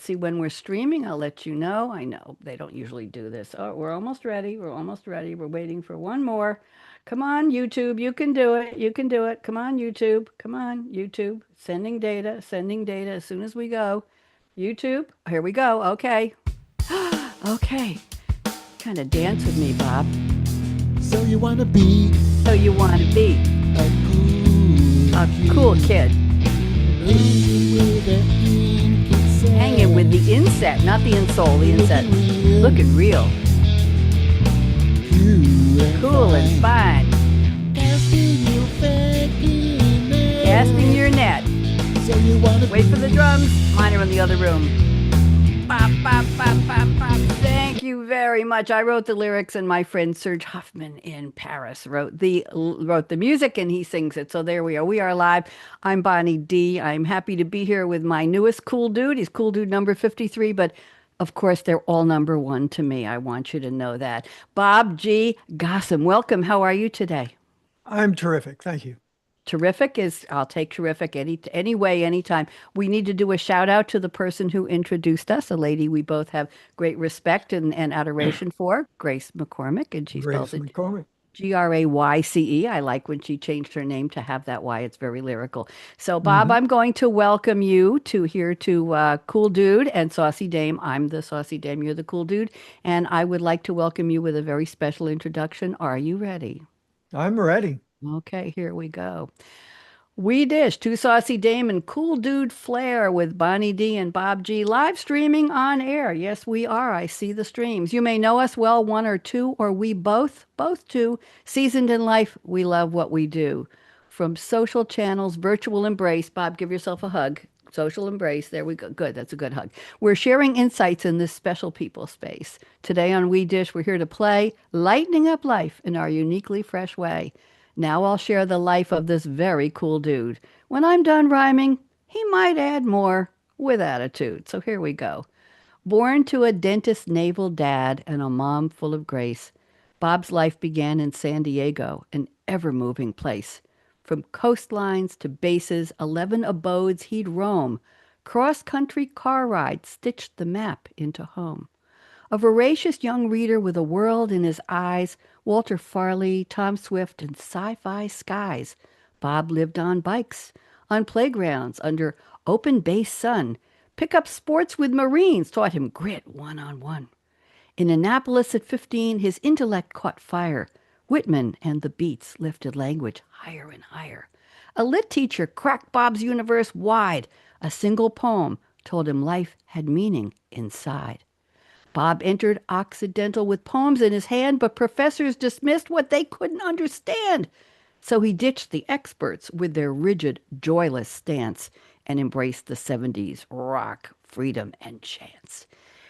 see when we're streaming. I'll let you know. I know they don't usually do this. Oh, we're almost ready. We're almost ready. We're waiting for one more. Come on, YouTube. You can do it. You can do it. Come on, YouTube. Come on, YouTube. Sending data. Sending data as soon as we go. YouTube. Here we go. Okay. Okay. Kind of dance with me, Bob. So you wanna be So you want to be a cool kid. Hanging with the inset, not the insole, the inset. Looking real. Cool and fine. Casting your net. Wait for the drums. Mine are in the other room. Bop, bop, bop, bop, bop. Thank you very much. I wrote the lyrics, and my friend Serge Huffman in Paris wrote the music, and he sings it. So there we are. We are live. I'm Bonnie D. I'm happy to be here with my newest cool dude. He's cool dude number 53, but of course they're all number one to me. I want you to know that. Bob G. Gossom, welcome. How are you today? I'm terrific. Thank you. Terrific is, I'll take terrific any way, anytime. We need to do a shout out to the person who introduced us, a lady we both have great respect and adoration for, Grace McCormick, and she spells Grace it McCormick. Grayce. I like when she changed her name to have that Y. It's very lyrical. So, Bob, hmm I'm going to welcome you to Cool Dude and Saucy Dame. I'm the Saucy Dame. You're the Cool Dude, and I would like to welcome you with a very special introduction. Are you ready? I'm ready. Okay, here we go. We Dish, Two Saucy Dame and Cool Dude Flair with Bonnie D and Bob G live streaming on air. Yes, we are. I see the streams. You may know us well, one or two, or we both two. Seasoned in life, we love what we do. From social channels, virtual embrace. Bob, give yourself a hug. Social embrace. There we go. Good. That's a good hug. We're sharing insights in this special people space. Today on We Dish, we're here to play Lightening Up Life in our uniquely fresh way. Now I'll share the life of this very cool dude. When I'm done rhyming, he might add more with attitude. So here we go. Born to a dentist naval dad and a mom full of grace, Bob's life began in San Diego, an ever moving place. From coastlines to bases, 11 abodes he'd roam. Cross country car rides stitched the map into home. A voracious young reader with a world in his eyes, Walter Farley, Tom Swift, and sci-fi skies. Bob lived on bikes, on playgrounds, under open base sun. Pick up sports with Marines taught him grit one-on-one. In Annapolis at 15, his intellect caught fire. Whitman and the Beats lifted language higher and higher. A lit teacher cracked Bob's universe wide. A single poem told him life had meaning inside. Bob entered Occidental with poems in his hand, but professors dismissed what they couldn't understand. So he ditched the experts with their rigid, joyless stance and embraced the 70s rock, freedom, and chance.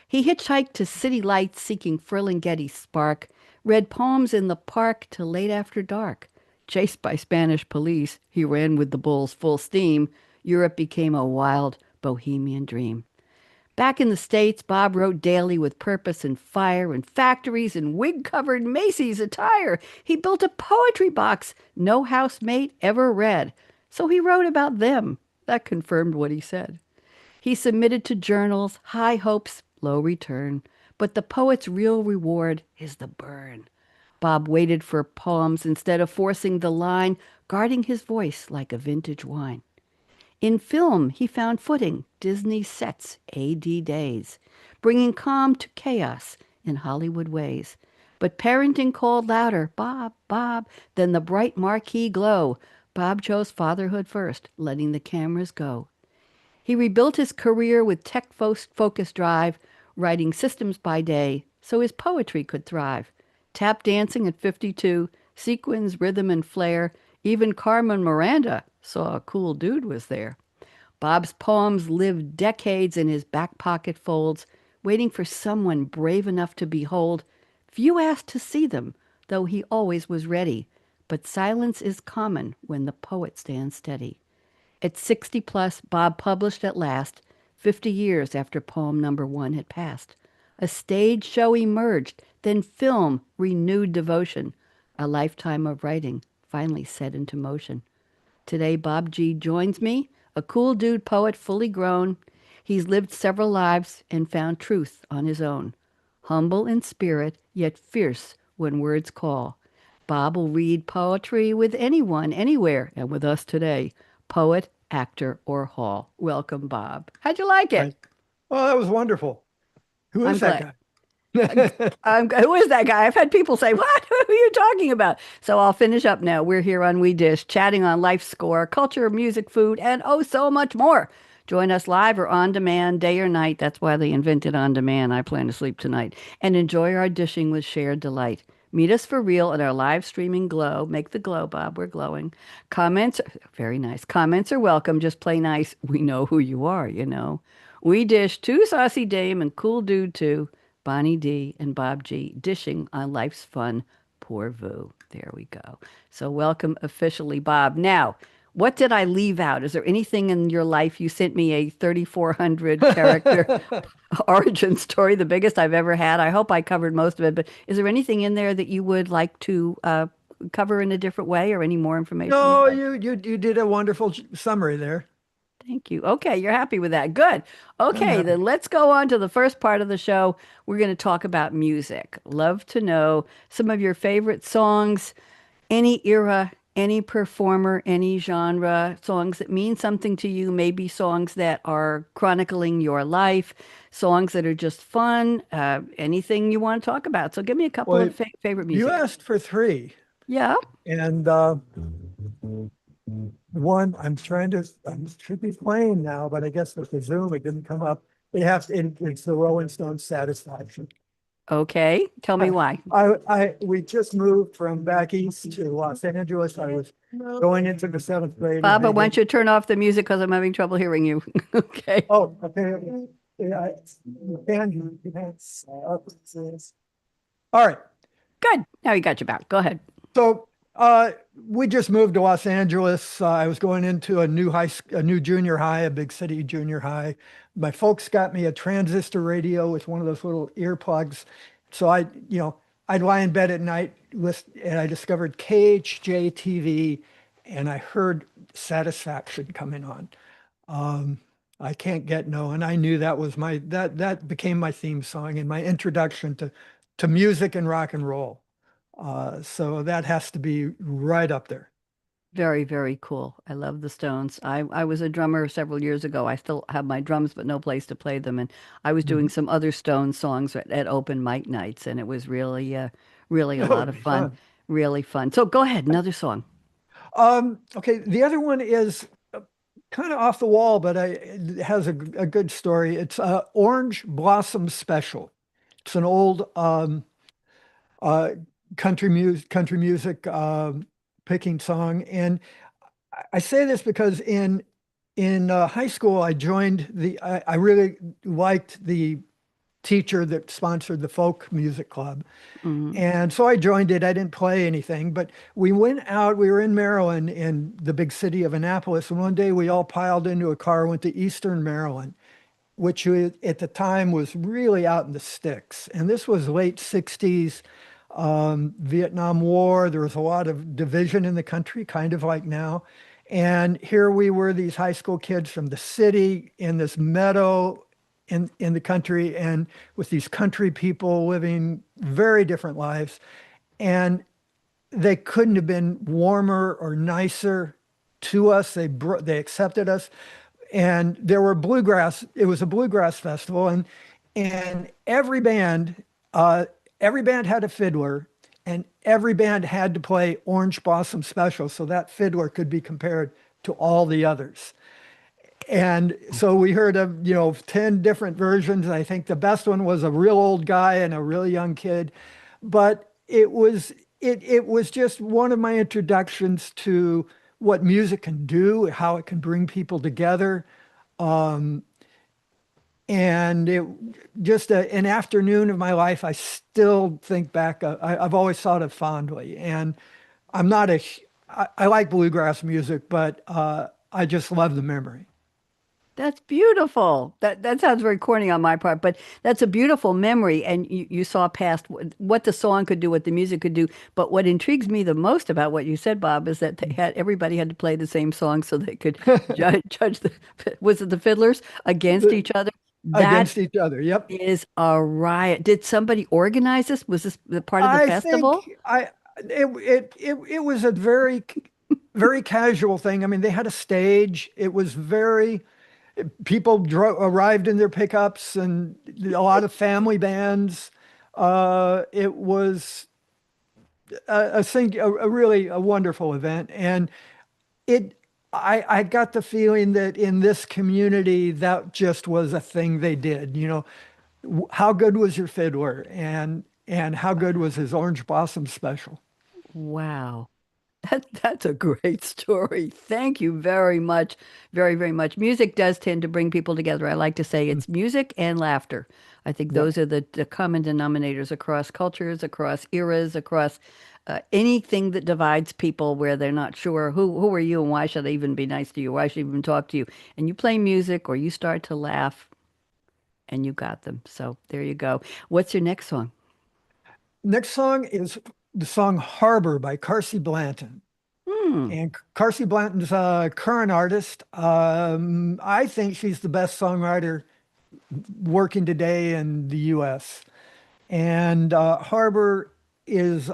He hitchhiked to city lights seeking Ferlinghetti spark, read poems in the park till late after dark. Chased by Spanish police, he ran with the bulls full steam. Europe became a wild, bohemian dream. Back in the States, Bob wrote daily with purpose and fire in factories and wig-covered Macy's attire. He built a poetry box no housemate ever read. So he wrote about them. That confirmed what he said. He submitted to journals, high hopes, low return. But the poet's real reward is the burn. Bob waited for poems instead of forcing the line, guarding his voice like a vintage wine. In film, he found footing, Disney sets, AD days, bringing calm to chaos in Hollywood ways. But parenting called louder, Bob, Bob, than the bright marquee glow. Bob chose fatherhood first, letting the cameras go. He rebuilt his career with tech-focused drive, writing systems by day so his poetry could thrive. Tap dancing at 52, sequins, rhythm, and flair. Even Carmen Miranda saw a cool dude was there. Bob's poems lived decades in his back pocket folds, waiting for someone brave enough to behold. Few asked to see them, though he always was ready. But silence is common when the poet stands steady. At 60 plus, Bob published at last, 50 years after poem number one had passed. A stage show emerged, then film, renewed devotion. A lifetime of writing finally set into motion. Today, Bob G joins me, a cool dude poet fully grown. He's lived several lives and found truth on his own. Humble in spirit, yet fierce when words call. Bob will read poetry with anyone, anywhere, and with us today, poet, actor, or hall. Welcome, Bob. How'd you like it? Right. Oh, that was wonderful. Who I'm is that glad. guy? Who is that guy? I've had people say, "What? Who are you talking about?" So I'll finish up now. We're here on We Dish, chatting on life score, culture, music, food, and oh, so much more. Join us live or on demand, day or night. That's why they invented on demand. I plan to sleep tonight. And enjoy our dishing with shared delight. Meet us for real at our live streaming glow. Make the glow, Bob. We're glowing. Comments, very nice. Comments are welcome. Just play nice. We know who you are. We dish two saucy dame and cool dude too. Bonnie D and Bob G dishing on life's fun. Pour vous. There we go. So welcome officially, Bob. Now, what did I leave out? Is there anything in your life? You sent me a 3,400 character origin story, the biggest I've ever had. I hope I covered most of it, but is there anything in there that you would like to cover in a different way or any more information you'd No, like? you did a wonderful summary there. Thank you. Okay, you're happy with that. Good. I'm Okay, then happy. let's go on to the first part of the show. We're going to talk about music. Love to know some of your favorite songs, any era, any performer, any genre, songs that mean something to you, maybe songs that are chronicling your life, songs that are just fun, anything you want to talk about. So give me a couple Well, of favorite you music. asked for three, Yeah. and one I should be playing now, but I guess with the Zoom it didn't come up. It's the Rolling Stones Satisfaction. Okay. Tell me why. We just moved from back east to Los Angeles. I was going into the seventh grade and Bob, I I want did. you to turn off the music because I'm having trouble hearing you. Okay. Oh, okay. Yeah, all right. Good. Now you got your back. Go ahead. So we just moved to Los Angeles. I was going into a new junior high, a big city junior high. My folks got me a transistor radio with one of those little earplugs. So I'd lie in bed at night and I discovered KHJ TV and I heard Satisfaction coming on. Um, I can't get no, and I knew that was that became my theme song and my introduction to music and rock and roll. So that has to be right up there. Very, very cool. I love the Stones. I was a drummer several years ago. I still have my drums, but no place to play them. And I was doing Mhm. some other Stones songs at open mic nights, and it was really, really a That lot would of be fun. fun. Really fun. So go ahead, another song. Okay, the other one is kind of off the wall, but it has a good story. It's Orange Blossom Special. It's an old uh, country music picking song, and I say this because in high school I really liked the teacher that sponsored the folk music club. Mhm. And so I joined it. I didn't play anything, but we went out. We were in Maryland in the big city of Annapolis. And one day we all piled into a car, went to Eastern Maryland, at the time was really out in the sticks. And this was late 60s, Vietnam War. There was a lot of division in the country, kind of like now. And here we were, these high school kids from the city in this meadow in the country, and with these country people living very different lives. And they couldn't have been warmer or nicer to us. They accepted us, and there were bluegrass. It was a bluegrass festival, and uh, every band had a fiddler, and every band had to play Orange Blossom Special, so that fiddler could be compared to all the others. And so we heard of 10 different versions. I think the best one was a real old guy and a really young kid, but it was just one of my introductions to what music can do, how it can bring people together. Um, and it just an afternoon of my life. I still think back. I've always thought of fondly. And I'm not I like bluegrass music, but I just love the memory. That's beautiful. That sounds very corny on my part, but that's a beautiful memory. And you saw past what the song could do, what the music could do. But what intrigues me the most about what you said, Bob, is that everybody had to play the same song so they could judge the was it the fiddlers against The- each other? That Against each other. Yep. is a riot. Did somebody organize this? Was this the part of the I festival? think it was a very casual thing. I mean, they had a stage. It was very people arrived in their pickups and a lot of family bands. It was a really a wonderful event, and it. I got the feeling that in this community, that just was a thing they did. You know, how good was your fiddler, and how good was his orange blossom special? Wow. That's a great story. Thank you very much. Very, very much. Music does tend to bring people together. I like to say Mm. it's music and laughter. I think Yep. those are the common denominators across cultures, across eras, across anything that divides people where they're not sure who are you and why should I even be nice to you? Why should I even talk to you? And you play music or you start to laugh and you got them. So there you go. What's your next song? Next song is the song Harbor by Carsey Blanton. Hmm. And Carsey Blanton's a current artist. I think she's the best songwriter working today in the US. And Harbor is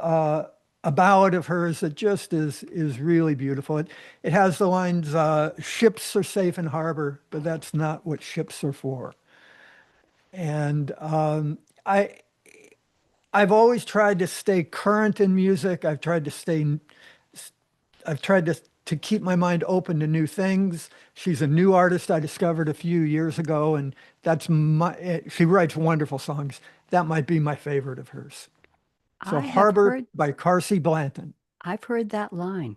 a ballad of hers that just is really beautiful. It has the lines, ships are safe in harbor, but that's not what ships are for. And I I've always tried to stay current in music. I've tried to keep my mind open to new things. She's a new artist I discovered a few years ago, and she writes wonderful songs. That might be my favorite of hers. So I have Harbor heard by Carsey Blanton. I've heard that line.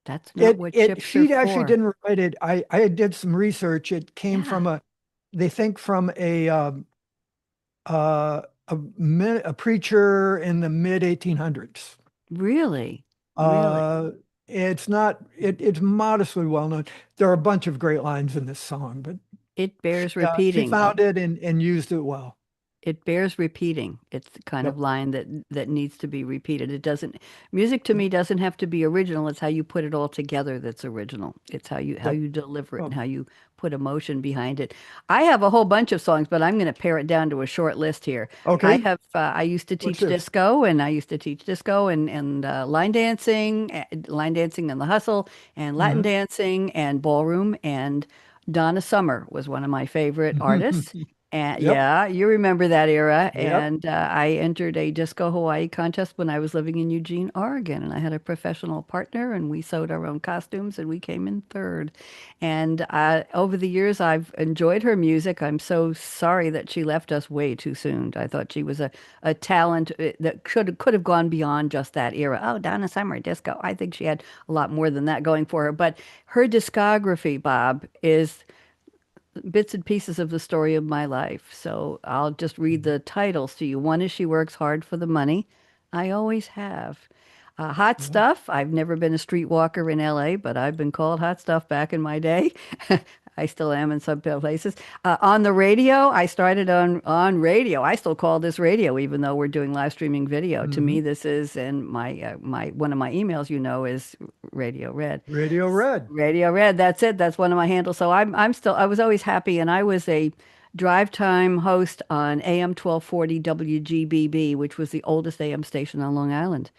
That's not what ships are She actually for. didn't write it. I did some research. It came Yeah, from they think from a preacher in the mid 1800s. really, really. Uh, it's not, it's modestly well known. There are a bunch of great lines in this song, but It bears she repeating. found it and used it well. It bears repeating. It's the kind of Yep. line that needs to be repeated. It doesn't, music to me doesn't have to be original. It's how you put it all together that's original. It's how Yep. you deliver it and Oh, how you put emotion behind it. I have a whole bunch of songs, but I'm going to pare it down to a short list here. okay. I used to What's teach this? disco, and I used to teach disco and line dancing and the hustle, and Latin Hmm. dancing and ballroom. And Donna Summer was one of my favorite artists. And Yep. yeah, you remember that era. Yep. And I entered a Disco Hawaii contest when I was living in Eugene, Oregon. And I had a professional partner, and we sewed our own costumes, and we came in third. And over the years, I've enjoyed her music. I'm so sorry that she left us way too soon. I thought she was a talent that could have gone beyond just that era. Oh, Donna Summer, disco. I think she had a lot more than that going for her. But her discography, Bob, is bits and pieces of the story of my life. So I'll just read the titles to you. One is She Works Hard for the Money. I always have. Hot Yeah. Stuff. I've never been a streetwalker in LA, but I've been called Hot Stuff back in my day. I still am in some places. On the radio, I started on radio. I still call this radio, even though we're doing live streaming video. To me, Hmm. this is, and my one of my emails, is Radio Red. Radio Red. Radio Red, that's it. That's one of my handles. So I was always happy, and I was a drive time host on AM 1240 WGBB, which was the oldest AM station on Long Island.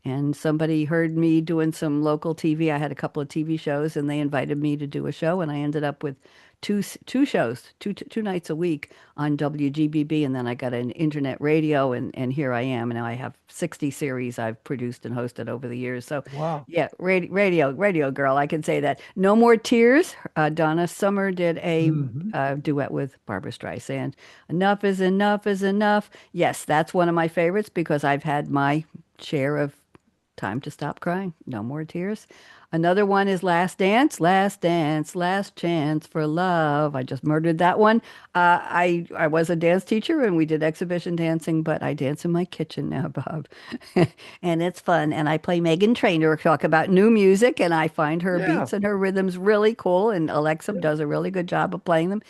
And somebody heard me doing some local TV. I had a couple of TV shows, and they invited me to do a show, and I ended up with two shows, two nights a week on WGBB, and then I got an internet radio, and here I am. And now I have 60 series I've produced and hosted over the years. So, Wow. yeah, radio girl, I can say that. No More Tears. Donna Summer did a Hmm. duet with Barbara Streisand. Enough is enough is enough. Yes, that's one of my favorites because I've had my share of Time to stop crying. No more tears. Another one is Last Dance, Last Dance, Last Chance for Love. I just murdered that one. I was a dance teacher and we did exhibition dancing, but I dance in my kitchen now, Bob. And it's fun. And I play Megan Trainor, talk about new music, and I find her Yeah. beats and her rhythms really cool. And Alexa Yeah. does a really good job of playing them.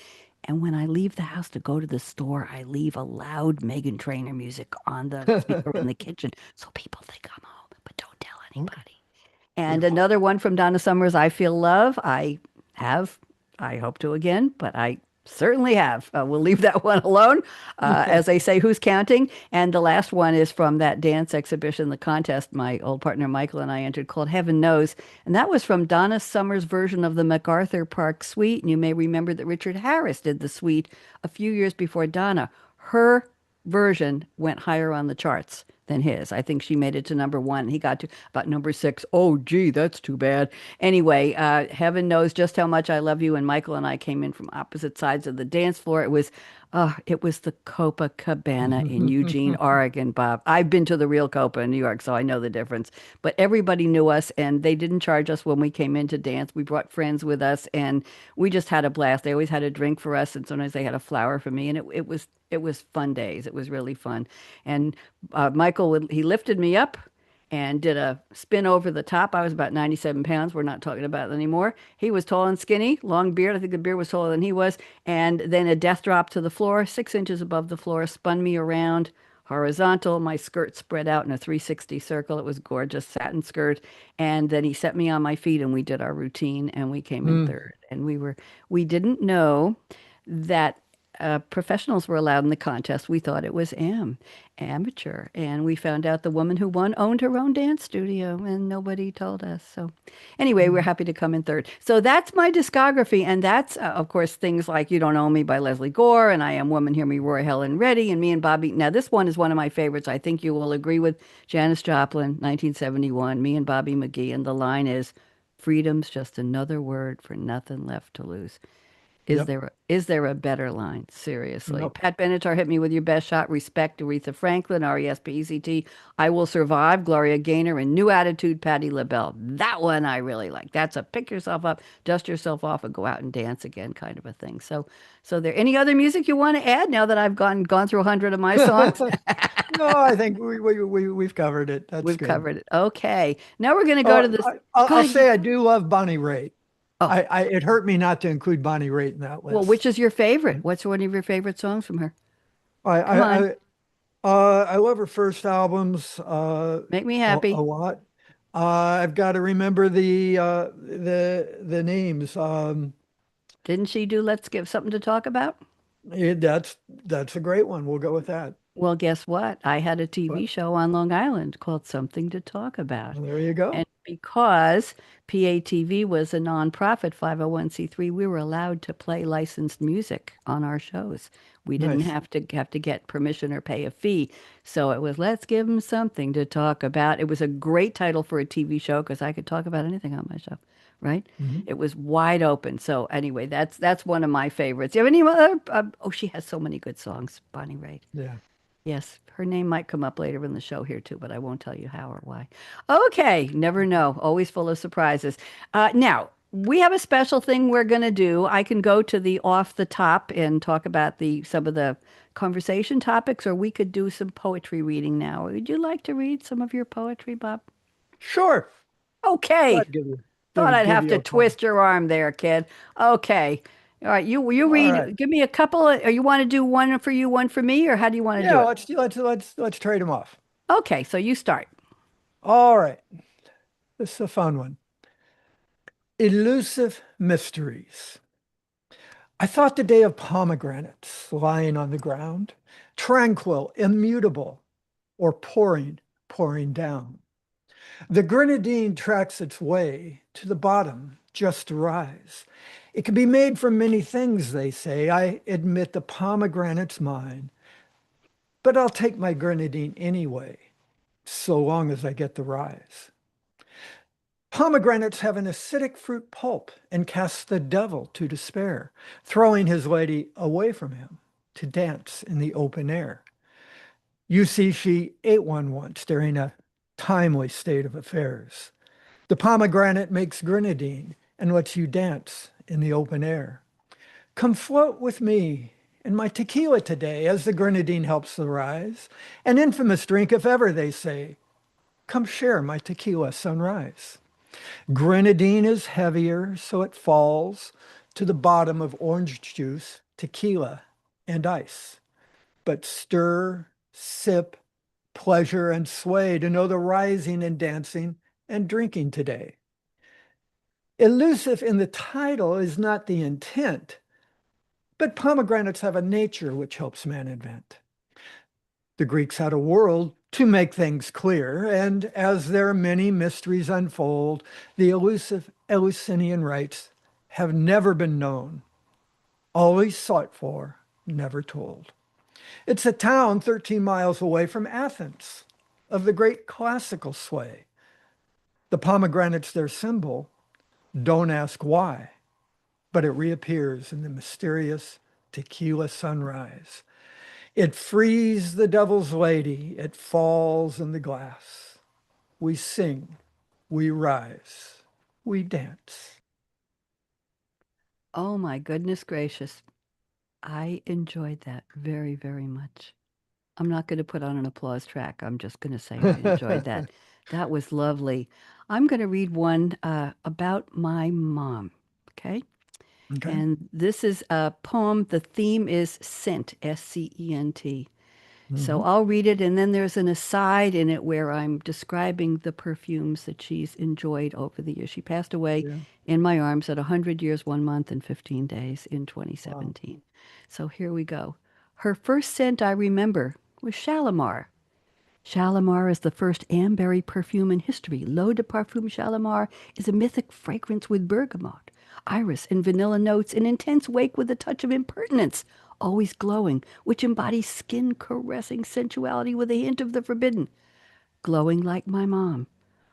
And when I leave the house to go to the store, I leave a loud Megan Trainor music on the speaker in the kitchen so people think I'm home, but don't tell Okay. anybody. And Beautiful. another one from Donna Summers, I Feel Love. I have, I hope to again, but I certainly have. We'll leave that one alone. As they say, who's counting? And the last one is from that dance exhibition, the contest my old partner Michael and I entered called Heaven Knows. And that was from Donna Summers' version of the MacArthur Park Suite. And you may remember that Richard Harris did the suite a few years before Donna. Her version went higher on the charts than his. I think she made it to number one. He got to about number six. Oh, gee, that's too bad. Anyway, heaven knows just how much I love you. And Michael and I came in from opposite sides of the dance floor. It was the Copacabana in Eugene, Oregon, Bob. I've been to the real Copa in New York, so I know the difference. But everybody knew us, and they didn't charge us when we came in to dance. We brought friends with us, and we just had a blast. They always had a drink for us, and sometimes they had a flower for me, and it was fun days. It was really fun. And he lifted me up and did a spin over the top. I was about 97 pounds. We're not talking about it anymore. He was tall and skinny, long beard. I think the beard was taller than he was. And then a death drop to the floor, 6 inches above the floor, spun me around horizontal. My skirt spread out in a 360 circle. It was gorgeous, satin skirt. And then he set me on my feet and we did our routine and we came in Mm. third. And we didn't know that professionals were allowed in the contest. We thought it was amateur. And we found out the woman who won owned her own dance studio and nobody told us. So anyway, we're Mm. happy to come in third. So that's my discography. And that's, of course, things like You Don't Own Me by Leslie Gore and I Am Woman, Hear Me Roar, Helen Reddy and Me and Bobby. Now, this one is one of my favorites. I think you will agree with Janis Joplin, 1971, Me and Bobby McGee. And the line is, freedom's just another word for nothing left to lose. Is Yep. there a better line? Seriously. Nope. Pat Benatar hit me with your best shot. Respect, Aretha Franklin, R-E-S-P-E-C-T. I Will Survive, Gloria Gaynor, and New Attitude, Patti LaBelle. That one I really like. That's a pick yourself up, dust yourself off, and go out and dance again kind of a thing. So there any other music you want to add now that I've gone through 100 of my songs? No, I think we've covered it. That's We've good. covered it. Okay. Now we're going to go to Oh, this. Go I'll ahead. say I do love Bonnie Raitt. Oh, It hurt me not to include Bonnie Raitt in that well, which list. is your favorite? What's one of your favorite songs from her? I Come on. I I, I love her first albums Make me a happy. lot. I've got to remember the names. Didn't she do Let's Give Something to Talk About? That's a great one. We'll go with that. Well, guess what? I had a TV But show on Long Island called Something to Talk About. there you go. And because PATV was a nonprofit 501c3, we were allowed to play licensed music on our shows. We didn't Nice. have to get permission or pay a fee. So it was Let's Give Them Something to Talk About. It was a great title for a TV show because I could talk about anything on my show, right? Mhm. It was wide open. So anyway, that's one of my favorites. Do you have any other? Oh, she has so many good songs, Bonnie Raitt. Yeah. Yes, her name might come up later in the show here too, but I won't tell you how or why. Okay, never know. Always full of surprises. Now, we have a special thing we're going to do. I can go to the off the top and talk about the some of the conversation topics, or we could do some poetry reading now. Would you like to read some of your poetry, Bob? Sure. Okay. Glad to give you Thought I'd give have you to a call. twist your arm there, kid. Okay. All right, you All right. read. Give me a couple of, or you want to do one for you, one for me, or how do you want to do Yeah, it? let's trade them off. Okay, so you start. All right. This is a fun one. Elusive mysteries. I thought the day of pomegranates lying on the ground, tranquil, immutable, or pouring down. The grenadine tracks its way to the bottom just to rise. It can be made from many things, they say. I admit the pomegranate's mine, but I'll take my grenadine anyway, so long as I get the rise. Pomegranates have an acidic fruit pulp and cast the devil to despair, throwing his lady away from him to dance in the open air. You see, she ate one once during a timely state of affairs. The pomegranate makes grenadine and lets you dance in the open air. Come float with me in my tequila today as the grenadine helps the rise. An infamous drink, if ever they say, come share my tequila sunrise. Grenadine is heavier, so it falls to the bottom of orange juice, tequila, and ice. But stir, sip, pleasure, and sway to know the rising and dancing and drinking today. Elusive in the title is not the intent, but pomegranates have a nature which helps man invent. The Greeks had a world to make things clear, and as their many mysteries unfold, the elusive Eleusinian rites have never been known, always sought for, never told. It's a town 13 miles away from Athens, of the great classical sway. The pomegranate's their symbol. Don't ask why, but it reappears in the mysterious tequila sunrise. It frees the devil's lady, it falls in the glass. We sing, we rise, we dance. Oh my goodness gracious. I enjoyed that very, very much. I'm not going to put on an applause track. I'm just going to say I enjoyed that. That was lovely. I'm going to read one about my mom. Okay. Okay. And this is a poem. The theme is scent, S-C-E-N-T. So Mhm. I'll read it, and then there's an aside in it where I'm describing the perfumes that she's enjoyed over the years. She passed away Yeah. in my arms at 100 years, 1 month, and 15 days in Wow. 2017. So here we go. Her first scent I remember was Shalimar. Shalimar is the first amberry perfume in history. L'eau de parfum Shalimar is a mythic fragrance with bergamot, iris, and vanilla notes, an intense wake with a touch of impertinence, always glowing, which embodies skin-caressing sensuality with a hint of the forbidden. Glowing like my mom.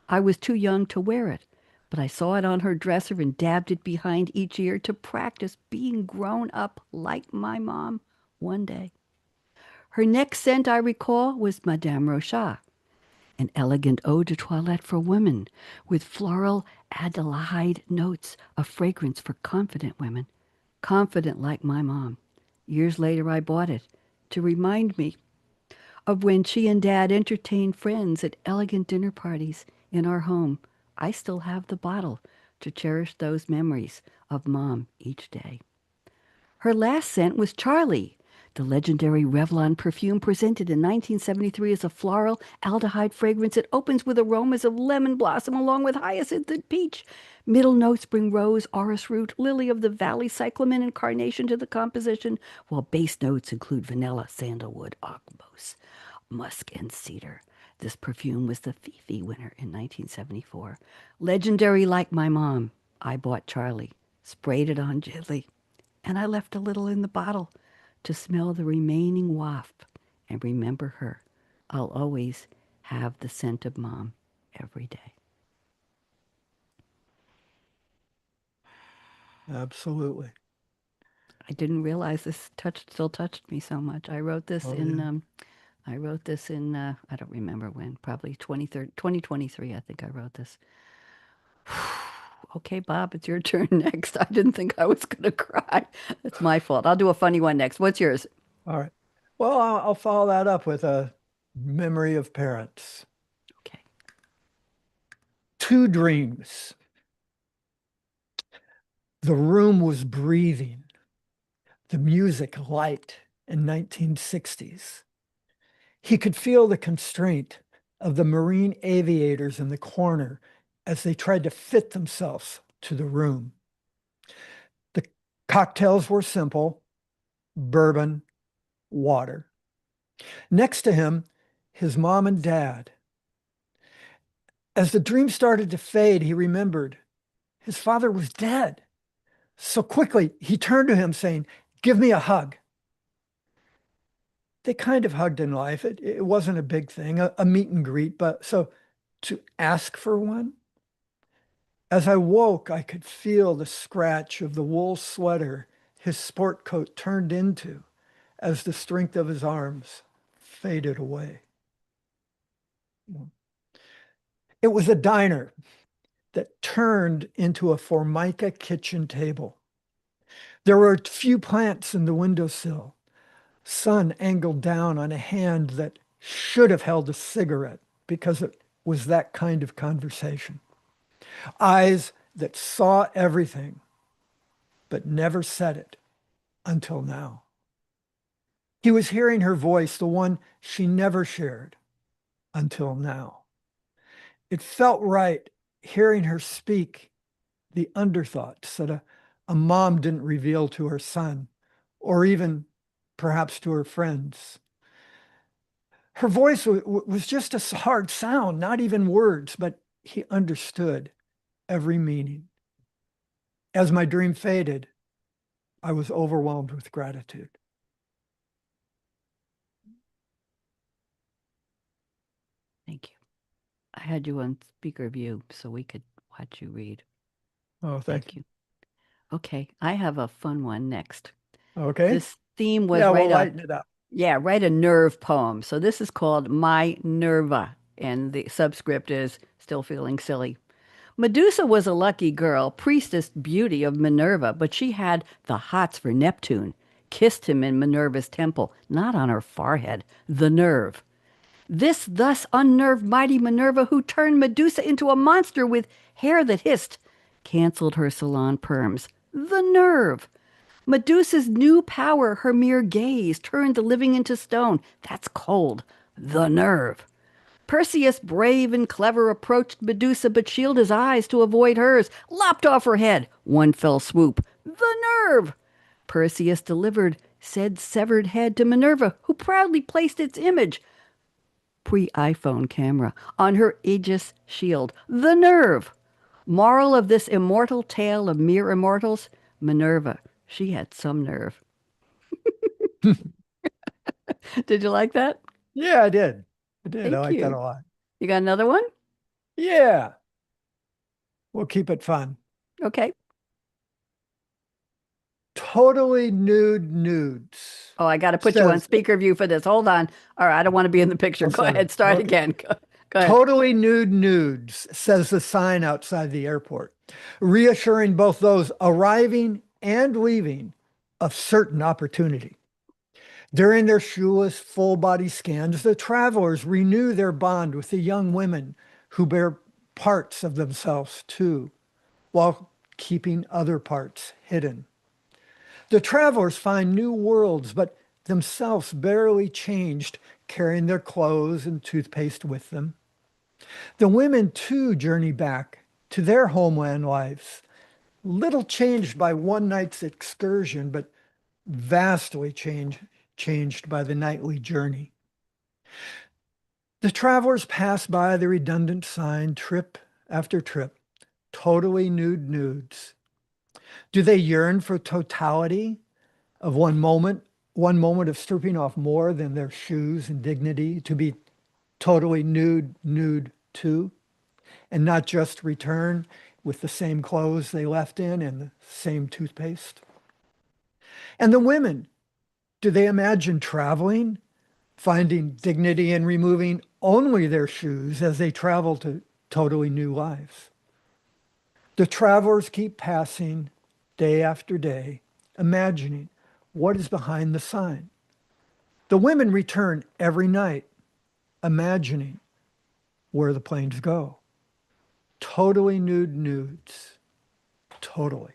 I was too young to wear it, but I saw it on her dresser and dabbed it behind each ear to practice being grown up like my mom one day. Her next scent I recall was Madame Rochat, an elegant eau de toilette for women with floral Adelaide notes, a fragrance for confident women, confident like my mom. Years later, I bought it to remind me of when she and Dad entertained friends at elegant dinner parties in our home. I still have the bottle to cherish those memories of Mom each day. Her last scent was Charlie, the legendary Revlon perfume presented in 1973 as a floral aldehyde fragrance. It opens with aromas of lemon blossom along with hyacinth and peach. Middle notes bring rose, orris root, lily of the valley, cyclamen, and carnation to the composition, while base notes include vanilla, sandalwood, akbos, musk, and cedar. This perfume was the Fifi winner in 1974. Legendary like my mom, I bought Charlie, sprayed it on gently, and I left a little in the bottle to smell the remaining waft and remember her. I'll always have the scent of Mom every day. Absolutely. I didn't realize this still touched me so much. Oh, yeah. I wrote this in I don't remember when, probably 2023 I think I wrote this. Okay, Bob, it's your turn next. I didn't think I was going to cry. That's my fault. I'll do a funny one next. What's yours? All right. Well, I'll follow that up with a memory of parents. Okay. Two dreams. The room was breathing, the music light in 1960s. He could feel the constraint of the Marine aviators in the corner as they tried to fit themselves to the room. The cocktails were simple: bourbon, water. Next to him, his mom and dad. As the dream started to fade, he remembered his father was dead. So quickly, he turned to him saying, "Give me a hug." They kind of hugged in life. It wasn't a big thing, a meet and greet, but so to ask for one. As I woke, I could feel the scratch of the wool sweater his sport coat turned into as the strength of his arms faded away. It was a diner that turned into a Formica kitchen table. There were a few plants in the windowsill, sun angled down on a hand that should have held a cigarette because it was that kind of conversation. Eyes that saw everything but never said it until now. He was hearing her voice, the one she never shared until now. It felt right hearing her speak the underthoughts that a mom didn't reveal to her son, or even perhaps to her friends. Her voice was just a hard sound, not even words, but he understood every meaning. As my dream faded, I was overwhelmed with gratitude. Thank you. I had you on speaker view so we could watch you read. Oh, thank Thank you. you. Okay, I have a fun one next. Okay. This theme was Yeah, we'll write a lighten it up. yeah, write a nerve poem. So this is called My Nerva, and the subscript is still feeling silly. Medusa was a lucky girl, priestess beauty of Minerva, but she had the hots for Neptune. Kissed him in Minerva's temple, not on her forehead. The nerve. This thus unnerved mighty Minerva, who turned Medusa into a monster with hair that hissed, canceled her salon perms. The nerve. Medusa's new power, her mere gaze, turned the living into stone. That's cold. The nerve. Perseus, brave and clever, approached Medusa, but shielded his eyes to avoid hers, lopped off her head. One fell swoop. The nerve! Perseus delivered said severed head to Minerva, who proudly placed its image, pre-iPhone camera, on her Aegis shield. The nerve! Moral of this immortal tale of mere immortals, Minerva, she had some nerve. Did you like that? Yeah, I did. I did. I Thank like that you. a lot. You got another one? Yeah, we'll keep it fun. Okay. Totally nude nudes Oh, I got to put you on says, speaker view for this. Hold on. All right, I don't want to be in the picture. oh, Go sorry. ahead. Start Okay. again. Go ahead. Totally nude nudes, says the sign outside the airport, reassuring both those arriving and leaving of certain opportunity. During their shoeless, full body scans, the travelers renew their bond with the young women who bear parts of themselves too, while keeping other parts hidden. The travelers find new worlds, but themselves barely changed, carrying their clothes and toothpaste with them. The women too journey back to their homeland lives, little changed by one night's excursion, but vastly changed by the nightly journey. The travelers pass by the redundant sign trip after trip, totally nude nudes. Do they yearn for totality of one moment of stripping off more than their shoes and dignity to be totally nude too? And not just return with the same clothes they left in and the same toothpaste? And the women, do they imagine traveling, finding dignity in removing only their shoes as they travel to totally new lives? The travelers keep passing day after day, imagining what is behind the sign. The women return every night, imagining where the planes go. Totally nude nudes. Totally.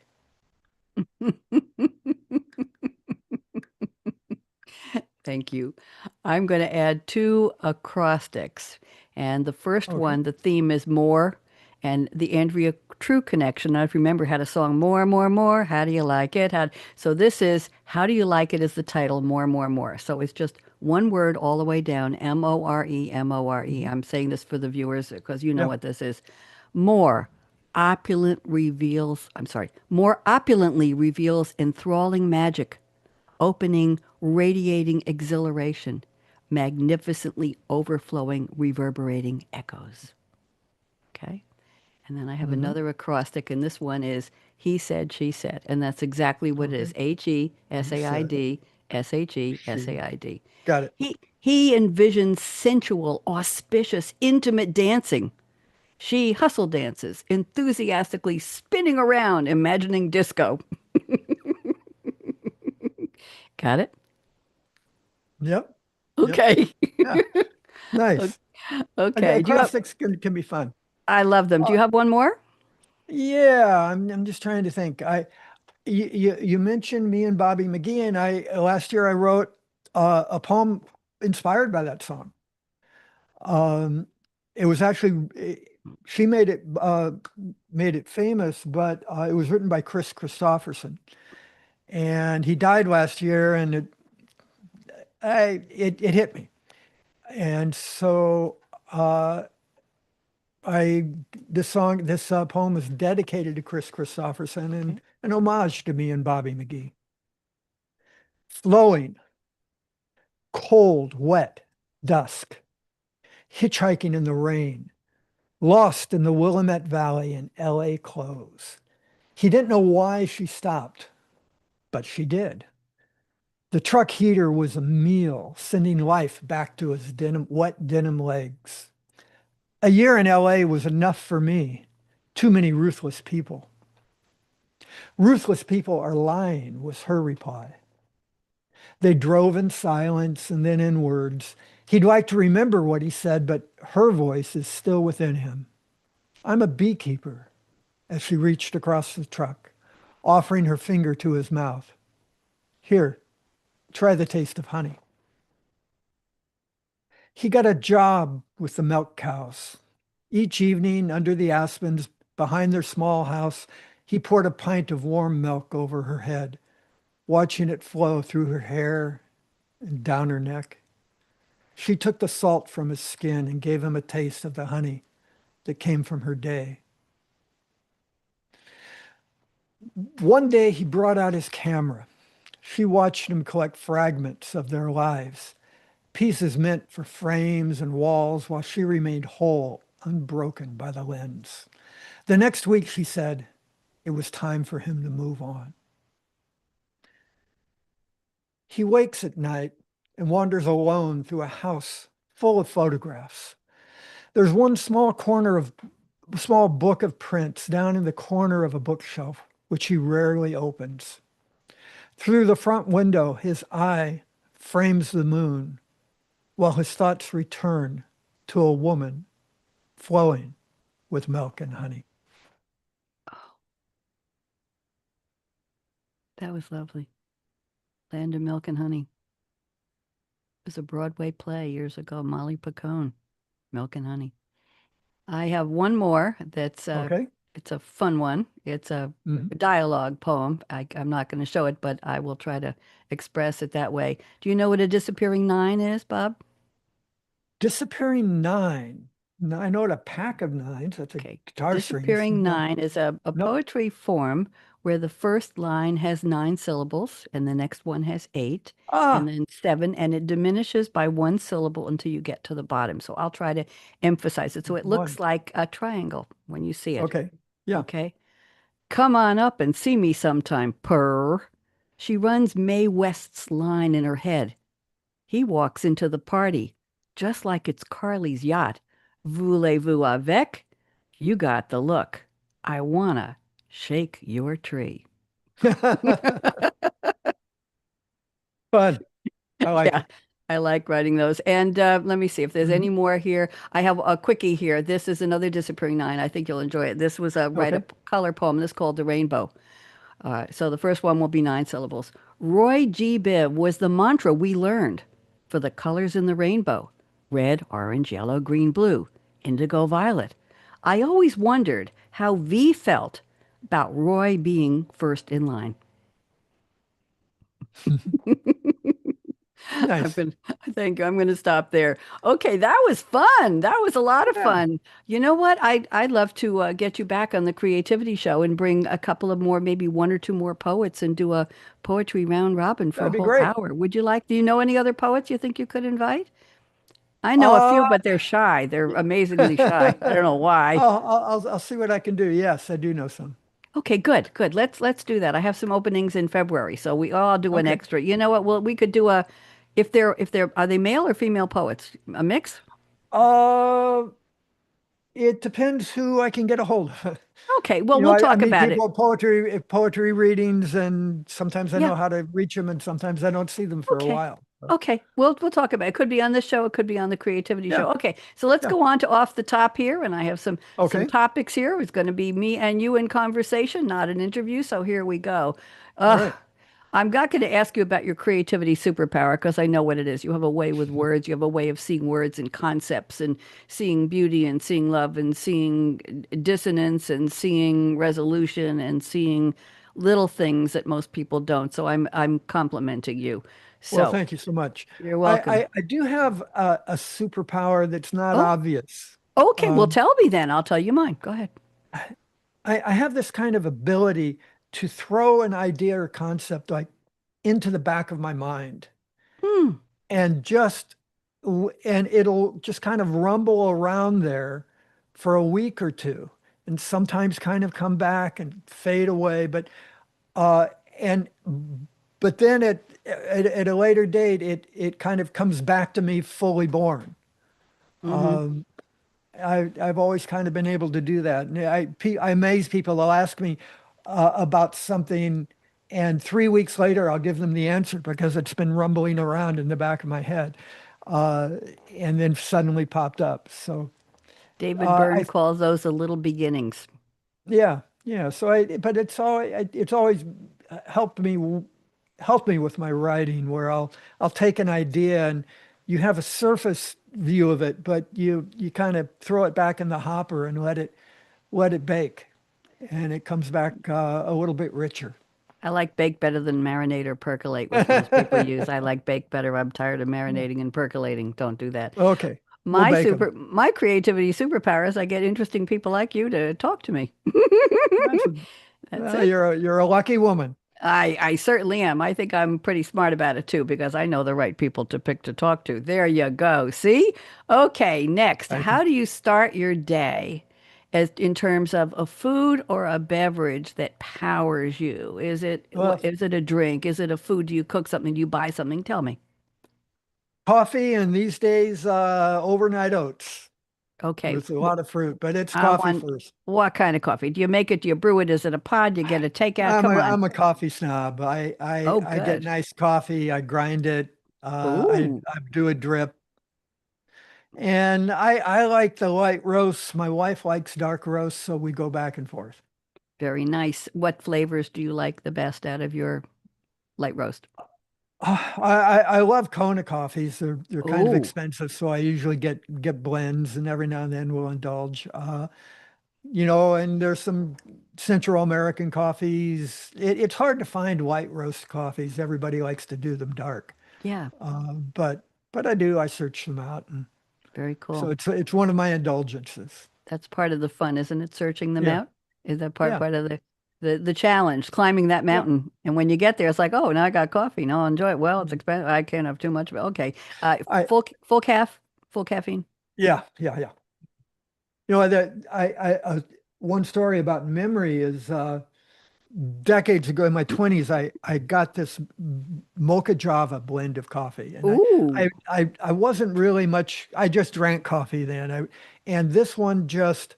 Thank you. I'm going to add two acrostics. And the first Okay. one, the theme is more. And the Andrea True connection. I don't know if you remember, had a song, More, More, More. How do you like it? So this is How Do You Like It is the title, More, More, More. So it's just one word all the way down, M-O-R-E, M-O-R-E. Mhm. I'm saying this for the viewers because you know Yeah. what this is. More opulent reveals, I'm sorry, more opulently reveals enthralling magic, opening, radiating exhilaration, magnificently overflowing, reverberating echoes. Okay. And then I have Hmm. another acrostic, and this one is He Said, She Said. And that's exactly what it is, Okay. He said, she. Hesaid. Got it. He envisions sensual, auspicious, intimate dancing She hustle dances, enthusiastically spinning around, imagining disco. Got it? Yep. Yep. Okay. Yeah. Nice. Okay. Do you have, Acrostics can be fun. I love them. Do Uh, you have one more? yeah, I'm just trying to think. You mentioned me and Bobby McGee, and I last year I wrote a poem inspired by that song. Um, it was actually she made it famous, but it was written by Chris Christopherson, and he died last year, and it hit me, and so uh, I this poem is dedicated to Chris Christopherson Okay. and an homage to me and Bobby McGee. Flowing, cold, wet, dusk, hitchhiking in the rain, lost in the Willamette Valley in LA clothes. He didn't know why she stopped, but she did. The truck heater was a meal, sending life back to his wet denim legs. A year in LA was enough for me. Too many ruthless people. Ruthless people are lying, was her reply. They drove in silence and then in words. He'd like to remember what he said, but her voice is still within him. I'm a beekeeper, as she reached across the truck, offering her finger to his mouth. Here, try the taste of honey. He got a job with the milk cows. Each evening, under the aspens behind their small house, he poured a pint of warm milk over her head, watching it flow through her hair and down her neck. She took the salt from his skin and gave him a taste of the honey that came from her day. One day he brought out his camera. She watched him collect fragments of their lives, pieces meant for frames and walls, while she remained whole, unbroken by the lens. The next week, she said, it was time for him to move on. He wakes at night and wanders alone through a house full of photographs. There's one small book of prints down in the corner of a bookshelf, which he rarely opens. Through the front window, his eye frames the moon, while his thoughts return to a woman flowing with milk and honey. That was lovely. Land of Milk and Honey. It was a Broadway play years ago. Molly Picone, Milk and Honey. I have one more that's Okay? it's a fun one. It's a Mhm. dialogue poem. I'm not going to show it, but I will try to express it that way. Do you know what a disappearing nine is, Bob? Disappearing nine. Now, I know what a pack of nines. That's a Okay. guitar strings. Disappearing No, nine is a nope. poetry form where the first line has nine syllables and the next one has eight and Ah, then seven, and it diminishes by one syllable until you get to the bottom. So I'll try to emphasize it. So it looks one. like a triangle when you see it. Okay. Yeah. Okay. Come on up and see me sometime, purr. She runs Mae West's line in her head. He walks into the party, just like it's Carly's yacht. Voulez-vous avec? You got the look. I wanna shake your tree. Fun. I like Yeah, it. I like writing those. And let me see if there's any Mhm. more here. I have a quickie here. This is another disappearing nine. I think you'll enjoy it. This was a write a Okay. color poem. This is called The Rainbow. So the first one will be nine syllables. Roy G. Biv was the mantra we learned for the colors in the rainbow: red, orange, yellow, green, blue, indigo, violet. I always wondered how V felt about Roy being first in line. I'm Nice. gonna, I think I'm gonna stop there. Okay, that was fun. That was a lot of Yeah, fun. You know what? I'd love to get you back on the creativity show and bring a couple of more, maybe one or two more poets and do a poetry round robin for a that'd be whole great. hour. Would you like? Do you know any other poets you think you could invite? I know a Uh, few, but they're shy. They're amazingly shy. I don't know why. I'll see what I can do. Yes, I do know some. Okay, good, good. Let's do that. I have some openings in February, so we all do an Okay. extra. You know what? Well, we could do a if they're are they male or female poets? A mix? Uh, It depends who I can get a hold of. Okay, well, we'll I talk meet about it. people at poetry readings, and sometimes I Yeah. know how to reach them, and sometimes I don't see them for a Okay. while. So, Okay. We'll talk about it. It could be on this show, it could be on the creativity yeah, show. Okay. So let's yeah. go on to off the top here, and I have some Okay. topics here. It's going to be me and you in conversation, not an interview. So here we go. All Uh, right. I'm not going to ask you about your creativity superpower because I know what it is. You have a way with words. You have a way of seeing words and concepts and seeing beauty and seeing love and seeing dissonance and seeing resolution and seeing little things that most people don't. So I'm complimenting you. Well, So thank you so much. you're I, welcome. I do have a superpower that's not Oh, obvious. okay. Well, Um, tell me then. I'll tell you mine. Go ahead. I have this kind of ability to throw an idea or concept like into the back of my mind Hmm. and and it'll just kind of rumble around there for a week or two and sometimes kind of come back and fade away. Uh and but then at a later date it kind of comes back to me fully born. Mm-hmm. I've always kind of been able to do that. And I amaze people. They'll ask me about something, and 3 weeks later, I'll give them the answer because it's been rumbling around in the back of my head, uh, and then suddenly popped up. So David Byrne I calls those the little beginnings. yeah, yeah. So but it's always helped helped me with my writing, where I'll take an idea and you have a surface view of it, but you kind of throw it back in the hopper and let it bake, and it comes back a little bit richer. I like bake better than marinate or percolate, which most people use. I like bake better. I'm tired of Yeah. marinating and percolating. Don't do that. Okay, we'll bake them. My creativity superpower is I get interesting people like you to talk to me. That's That's it. you're a lucky woman. I certainly am. I think I'm pretty smart about it too because I know the right people to pick to talk to. There you go. See? Okay, next. Thank you. How do you start your day as in terms of a food or a beverage that powers you? Well, Is it a drink? Is it a food? Do you cook something? Do you buy something? Tell me. coffee and these days overnight oats Okay. with a lot of fruit, but it's I coffee want first. what kind of coffee? Do you make it? Do you brew it? Is it a pod? Do you get a takeout? Come on. I'm a coffee snob. Oh, I get good. nice coffee. I grind it. Ooh. I do a drip, and I like the light roasts. My wife likes dark roasts, so we go back and forth. Very nice. What flavors do you like the best out of your light roast? I love Kona coffees. They're kind of Oh, expensive, so I usually get blends, and every now and then we'll indulge. And there's some Central American coffees. It's hard to find white roast coffees. Everybody likes to do them dark. yeah. But I do. I search them out, and Very so cool. it's one of my indulgences. That's part of the fun, isn't it? Searching them Yeah, out? Is that yeah, part of the challenge, climbing that yeah. mountain? And when you get there, it's like, oh, now I got coffee. Now I'll enjoy it. Well, it's expensive. I can't have too much of it. Okay. I Full caffeine. yeah. That one story about memory is decades ago in my 20s, I got this mocha java blend of coffee, and Ooh, I wasn't really much. I just drank coffee then. And this one just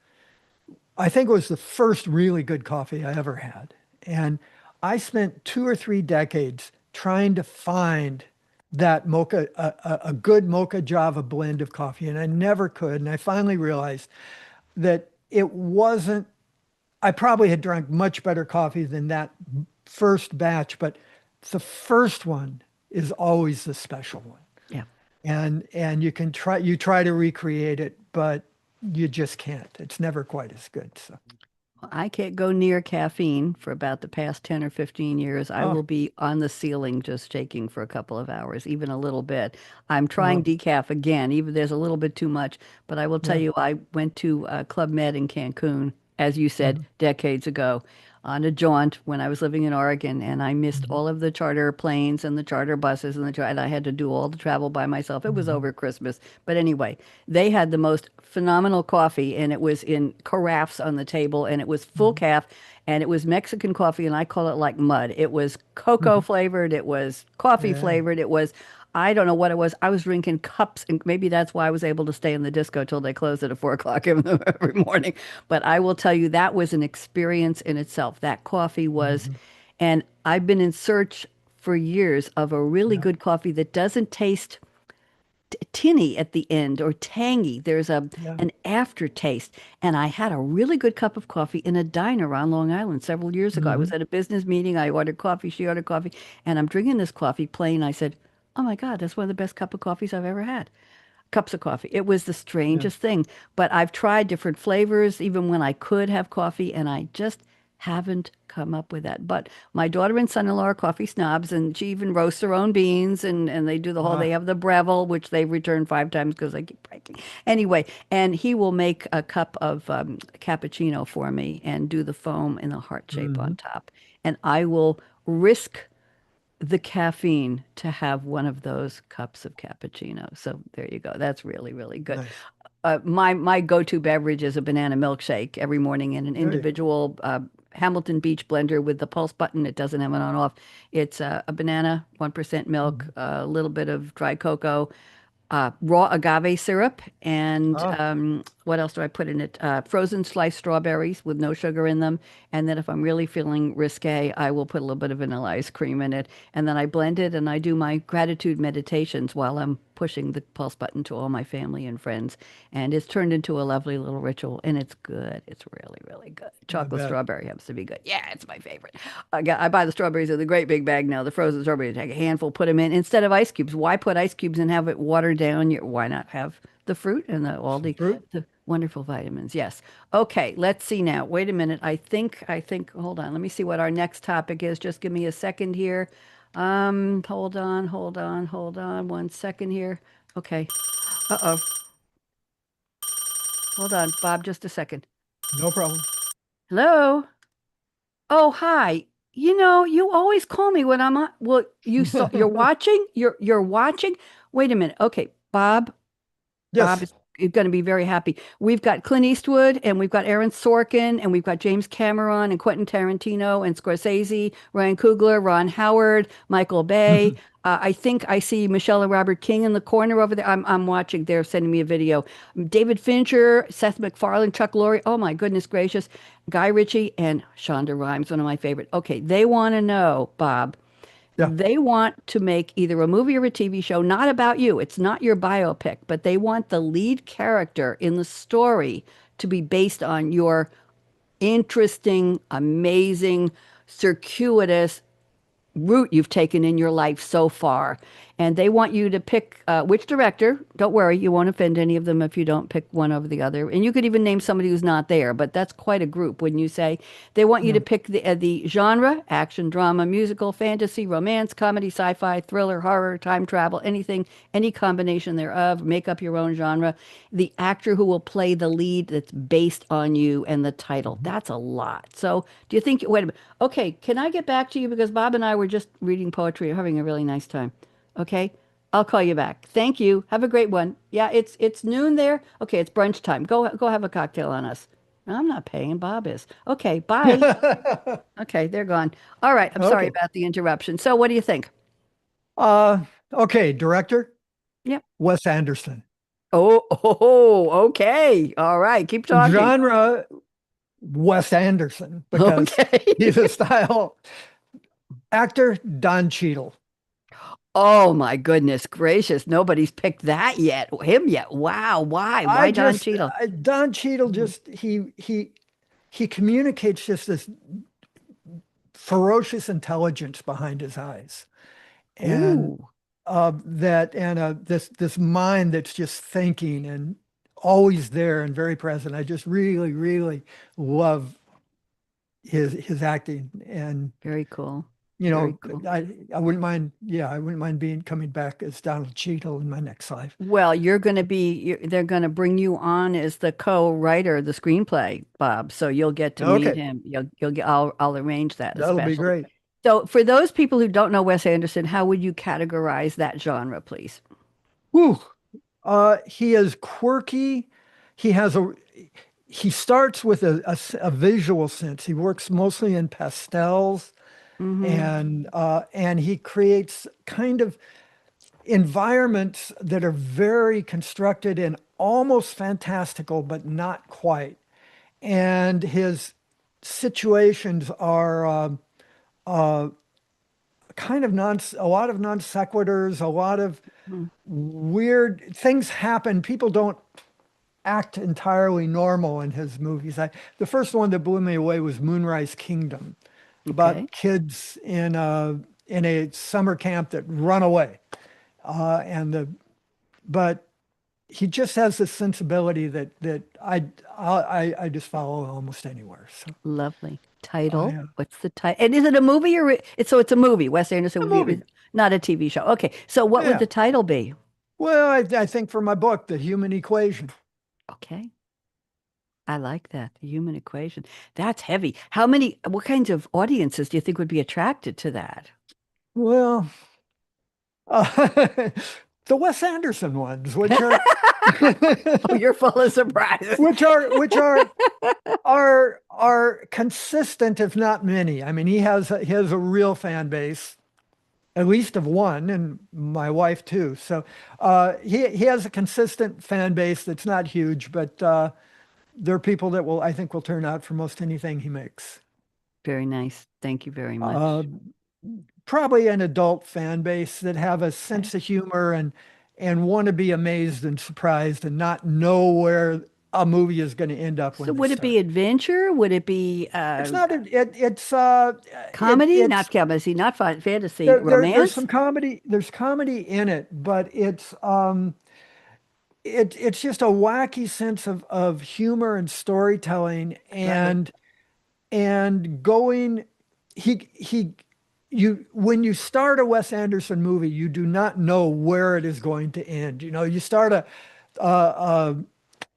I think it was the first really good coffee I ever had. And I spent 2 or 3 decades trying to find that a good mocha java blend of coffee, and I never could. And I finally realized that it wasn't, I probably had drunk much better coffee than that first batch, but the first one is always the special one. yeah. And you try to recreate it, but you just can't. It's never quite as good. So, I can't go near caffeine for about the past 10 or 15 years. I oh, will be on the ceiling just shaking for a couple of hours, even a little bit. I'm trying oh, decaf again, even there's a little bit too much. But I will tell yeah. you, I went to Club Med in Cancun, as you said, Mhm, decades ago, on a jaunt when I was living in Oregon, and I missed mhm, all of the charter planes and the charter buses and I had to do all the travel by myself. It was mhm, over Christmas. But anyway, they had the most phenomenal coffee, and it was in carafes on the table, and it was full mhm, calf, and it was Mexican coffee, and I call it like mud. It was cocoa mhm. flavored, it was coffee Yeah. flavored, it was. I don't know what it was. I was drinking cups, and maybe that's why I was able to stay in the disco till they closed at 4 o'clock every morning. But I will tell you, that was an experience in itself. That coffee was, Mhm. and I've been in search for years of a really Yeah. good coffee that doesn't taste tinny at the end or tangy. There's a Yeah. an aftertaste. And I had a really good cup of coffee in a diner on Long Island several years ago. I was Hmm. at a business meeting. I ordered coffee. She ordered coffee, and I'm drinking this coffee plain. I said, "Oh my God, that's one of the best cup of coffees I've ever had." Cups of coffee. It was the Yeah. strangest thing. But I've tried different flavors, even when I could have coffee, and I just haven't come up with that. But my daughter and son-in-law are coffee snobs, and she even roasts her own beans, and they do the whole, they Ah, have the Breville, which they've returned 5 times because I keep breaking. Anyway, and he will make a cup of cappuccino for me and do the foam in a heart shape on mhm. top. And I will risk the caffeine to have one of those cups of cappuccino. So there you go. That's really, really good. Nice. My go-to beverage is a banana milkshake every morning in an There you go. individual Hamilton Beach blender with the pulse button. It doesn't have an on-off. It's a banana, 1% milk, Mhm. a little bit of dry cocoa, raw agave syrup, and Ah, what else do I put in it? Frozen sliced strawberries with no sugar in them. And then if I'm really feeling risque, I will put a little bit of vanilla ice cream in it. And then I blend it and I do my gratitude meditations while I'm pushing the pulse button to all my family and friends. And it's turned into a lovely little ritual, and it's good. It's really, really good. I Chocolate bet. strawberry happens to be good. Yeah, it's my favorite. I buy the strawberries in the great big bag now, the frozen strawberries. Take a handful, put them in instead of ice cubes. Why put ice cubes and have it watered down? Why not have the fruit and all Some fruit. the wonderful vitamins? Yes. Okay, let's see now. Wait a minute. Hold on. Let me see what our next topic is. Just give me a second here. Hold on 1 second here. Okay. Uh-oh. Hold on, Bob, just a second. No problem. Hello? Oh, hi. You always call me when I'm on. Well, you're watching? You're watching? Wait a minute. Okay, Bob. Bob Yes. is going to be very happy. We've got Clint Eastwood, and we've got Aaron Sorkin, and we've got James Cameron, and Quentin Tarantino, and Scorsese, Ryan Coogler, Ron Howard, Michael Bay. I think I see Michelle and Robert King in the corner over there. I'm watching. They're sending me a video. David Fincher, Seth MacFarlane, Chuck Lorre. Oh my goodness gracious. Guy Ritchie and Shonda Rhimes, one of my favorite. Okay, they want to know, Bob. Yeah. They want to make either a movie or a TV show, not about you. It's not your biopic, but they want the lead character in the story to be based on your interesting, amazing, circuitous route you've taken in your life so far. And they want you to pick which director. Don't worry, you won't offend any of them if you don't pick one over the other. And you could even name somebody who's not there, but that's quite a group, wouldn't you say? They want you Yeah. to pick the genre: action, drama, musical, fantasy, romance, comedy, sci-fi, thriller, horror, time travel, anything, any combination thereof. Make up your own genre. The actor who will play the lead that's based on you, and the title. Mhm. That's a lot. So do you think, wait a minute. Okay, can I get back to you? Because Bob and I were just reading poetry, having a really nice time. Okay, I'll call you back. Thank you. Have a great one. Yeah, it's noon there. Okay, it's brunch time. Go have a cocktail on us. No, I'm not paying. Bob is. Okay, bye. Okay, they're gone. All right, I'm sorry Okay. about the interruption. So what do you think? Uh, okay. Director, Yep. Wes Anderson. Okay. All right, keep talking. Genre, Wes Anderson, because Okay. he's a style. Actor, Don Cheadle. Oh my goodness gracious. Nobody's picked that yet. Him yet. Wow. Why? I Why Don just, Cheadle? Don Cheadle Mhm. just, he communicates just this ferocious intelligence behind his eyes. And Ooh, this mind that's just thinking and always there and very present. I just really, really love his acting, and very cool. you Very know, cool. I wouldn't mind. Yeah, I wouldn't mind being coming back as Donald Cheadle in my next life. Well, they're going to bring you on as the co-writer of the screenplay, Bob. So you'll get to meet Okay, him. I'll arrange that that'll be especially. great. So for those people who don't know Wes Anderson, how would you categorize that genre, please? Whew. He is quirky. He has a he starts with a visual sense. He works mostly in pastels, Mm-hmm. and he creates kind of environments that are very constructed and almost fantastical, but not quite. And his situations are kind of a lot of non sequiturs, a lot of Mm. weird things happen. People don't act entirely normal in his movies. The first one that blew me away was Moonrise Kingdom, Okay. about kids in a summer camp that run away. And the but he just has this sensibility that I just follow almost anywhere. So Lovely. Title. I What's the title? And is it a movie or so it's a movie. Wes Anderson a would be movie. not a TV show. Okay. So what would Yeah. the title be? Well, I think for my book, The Human Equation. Okay. I like that. The human equation. That's heavy. What kinds of audiences do you think would be attracted to that? Well, uh, the Wes Anderson ones, which are Oh, you're full of surprises. which are consistent, if not many. I mean, he has a real fan base, at least of one, and my wife too. So he has a consistent fan base that's not huge, but there are people that I think will turn out for most anything he makes. Very nice. Thank you very Uh, much. Probably an adult fan base that have a Okay. sense of humor and want to be amazed and surprised and not know where a movie is going to end up So when they would it be start. adventure? Would it be It's not comedy? Not it's comedy, not fantasy, there's romance? some comedy, there's comedy in it, but it's just a wacky sense of humor and storytelling Love it. and going he you when you start a Wes Anderson movie, you do not know where it is going to end. You know, you start a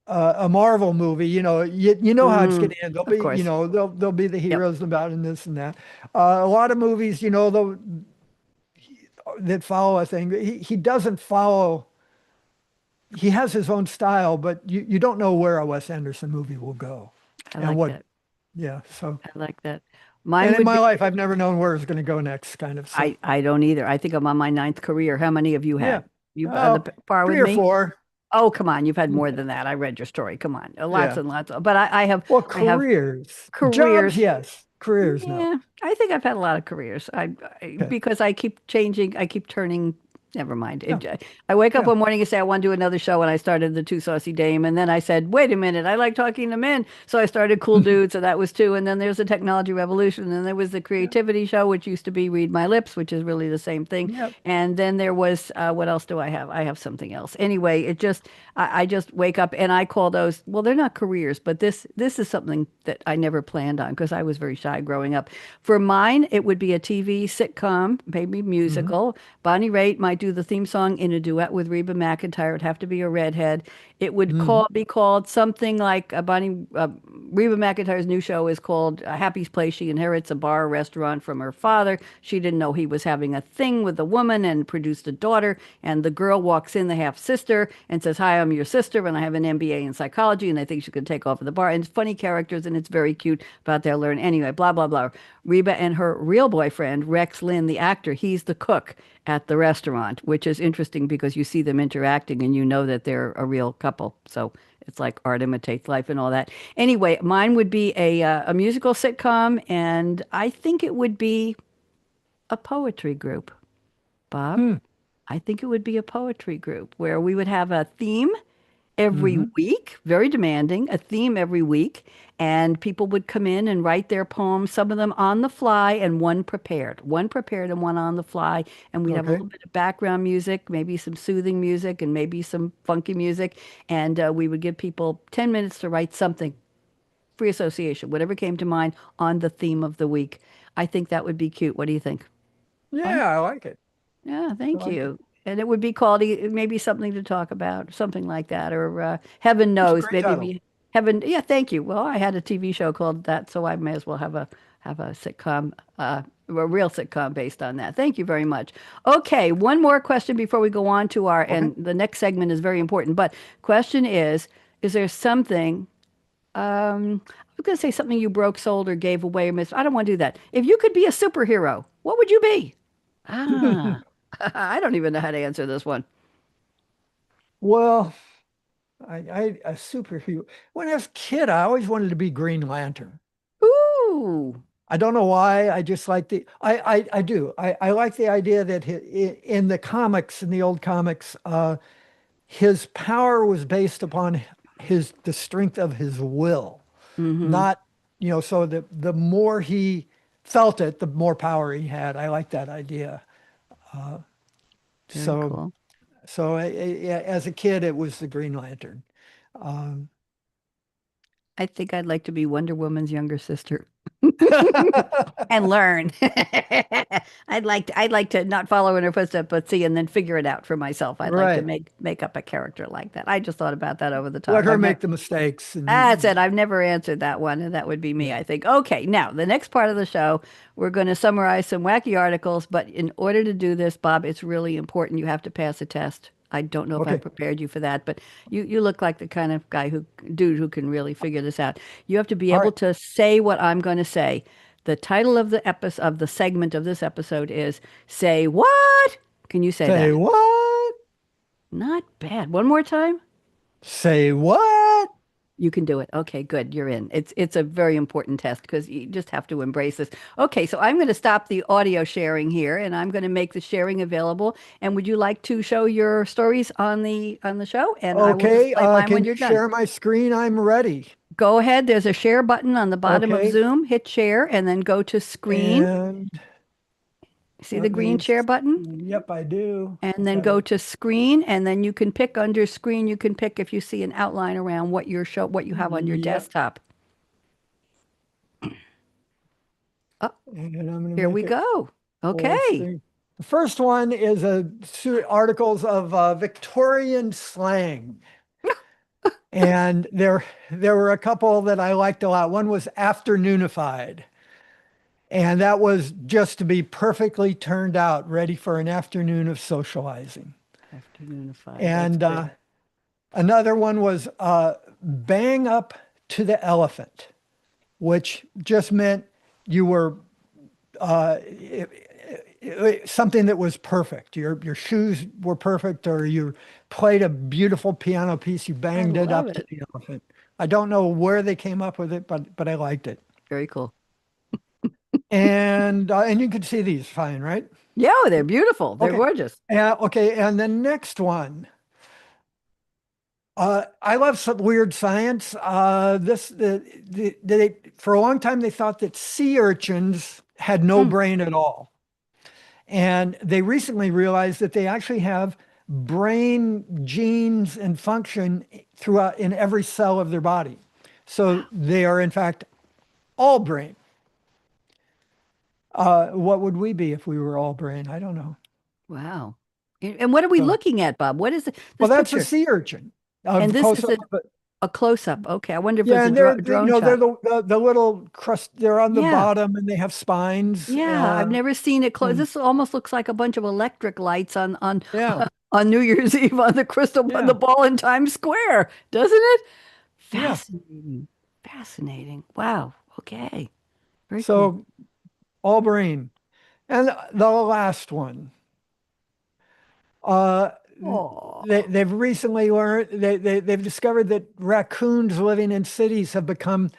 a Marvel movie, you know how it's going Mm, to end. They'll of be, course. they'll be the Yep. heroes about and this and that. A lot of movies, that follow a thing. He doesn't follow. He has his own style, but you don't know where a Wes Anderson movie will go, I and like what. that. Yeah. So, I like that. Mine and in would my be life, I've never known where it's going to go next, kind of. So, I don't either. I think I'm on my ninth career. How many have you yeah. had? You on the Oh, par with three or me? four. Oh, come on. You've had more than that. I read your story. Come on. Lots Yeah. and lots of, but Well, I have careers, jobs, careers. yes. Careers, no. Yeah, I think I've had a lot of careers. Okay. Because I keep changing, I keep turning. Never mind. Yeah. I wake up Yeah. one morning and say I want to do another show, and I started the Two Saucy Dame, and then I said, wait a minute, I like talking to men, so I started Cool Dudes, so that was two, and then there's the Technology Revolution, and then there was the Yeah. Creativity Show, which used to be Read My Lips, which is really the same thing, Yeah. and then there was what else do I have? I have something else. Anyway, I just wake up and I call those, well, they're not careers, but this is something that I never planned on because I was very shy growing up. For mine, it would be a TV sitcom, maybe Hmm. musical. Bonnie Raitt might do the theme song in a duet with Reba McEntire. It'd have to be a redhead. It would Hmm. be called something like Reba McEntire's new show is called Happy's Place. She inherits a bar restaurant from her father. She didn't know he was having a thing with a woman and produced a daughter. And the girl walks in, the half sister, and says, "Hi, I'm your sister, and I have an MBA in psychology, and I think she could take off at the bar." And it's funny characters, and it's very cute about their learn. Anyway, blah blah blah. Reba and her real boyfriend, Rex Lynn, the actor, he's the cook at the restaurant, which is interesting because you see them interacting and you know that they're a real couple. So it's like art imitates life and all that. Anyway, mine would be a musical sitcom, and I think it would be a poetry group. Bob, Hmm. I think it would be a poetry group where we would have a theme every Hmm. week, very demanding, a theme every week, and people would come in and write their poems, some of them on the fly and one prepared and one on the fly, and we'd have a Okay. little bit of background music, maybe some soothing music and maybe some funky music, and we would give people 10 minutes to write something, free association, whatever came to mind on the theme of the week. I think that would be cute. What do you think? Fun? Yeah, I like it. Yeah, I thank like it. you. And it would be called maybe something to talk about, something like that, or Heaven It's a Knows, great maybe title. be Heaven. Yeah, thank you. Well, I had a TV show called that, so I may as well have a sitcom, a real sitcom based on that. Thank you very much. Okay, one more question before we go on to our, Okay. and the next segment is very important. But question is there something? I was going to say something you broke, sold, or gave away, or missed. I don't want to do that. If you could be a superhero, what would you be? Ah. I don't even know how to answer this one. Well, a superhero. When I was a kid, I always wanted to be Green Lantern. Ooh. I don't know why. I just like I do. I like the idea that in the comics, in the old comics, his power was based upon the strength of his will, Mm-hmm. not, so the more he felt it, the more power he had. I like that idea. Very So, cool. as a kid, it was the Green Lantern. Um, I think I'd like to be Wonder Woman's younger sister. And learn. I'd like to not follow in her footsteps, but see and then figure it out for myself. I'd like to right. make up a character like that. I just thought about that over the Let top. her I've never make the mistakes That's and it. I've never answered that one, and that would be me, yeah. I think. Okay, now the next part of the show, we're going to summarize some wacky articles, but in order to do this, Bob, it's really important. You have to pass a test. I don't know if I Okay. prepared you for that, but you look like the kind of dude who can really figure this out. You have to be All able right. to say what I'm going to say. The title of the episode of the segment of this episode is "Say What?" Can you say Say that? what? Not bad. One more time. Say what? You can do it. Okay, good. You're in. It's a very important test because you just have to embrace this. Okay, so I'm going to stop the audio sharing here and I'm going to make the sharing available. And would you like to show your stories on the show? And I will Okay. display mine Can when you you're done. share my screen? I'm ready. Go ahead. There's a share button on the bottom of Okay. Zoom. Hit share and then go to screen. And See the let green me, share button? yep, I do. And I've then got go it. to screen and then you can pick under screen. You can pick if you see an outline around what you have on your Yep. desktop. Oh, And I'm going to here we make it go. full Okay. screen. The first one is articles of Victorian slang. And there were a couple that I liked a lot. One was afternoonified. And that was just to be perfectly turned out, ready for an afternoon of socializing. Afternoonified. That's And good. another one was bang up to the elephant, which just meant you were something that was perfect. Your shoes were perfect, or you played a beautiful piano piece, you I banged it love up to it. the elephant. I don't know where they came up with it, but I liked it. Very cool. And you can see these fine, right? Yeah, they're beautiful. They're Okay. gorgeous. Okay, and the next one. I love some weird science. For a long time they thought that sea urchins had no Hmm. brain at all. And they recently realized that they actually have brain genes and function throughout in every cell of their body. So they are, in fact, all brain. What would we be if we were all brain? I don't know. Wow. And what are we So, looking at, Bob? What is well, this that's a picture? sea urchin. And this Close is up, but a close-up. Okay. I wonder if yeah, it's a and drone they're shot. the little crust. They're on the Yeah. bottom, and they have spines. Yeah. I've never seen it close. And This almost looks like a bunch of electric lights on yeah, on New Year's Eve on the yeah, ball in Times Square, doesn't it? yeah. Fascinating. Fascinating. Wow. Okay. Very cool. So all brain. And the last one, uh, Oh. they've recently learned they've discovered that raccoons living in cities have become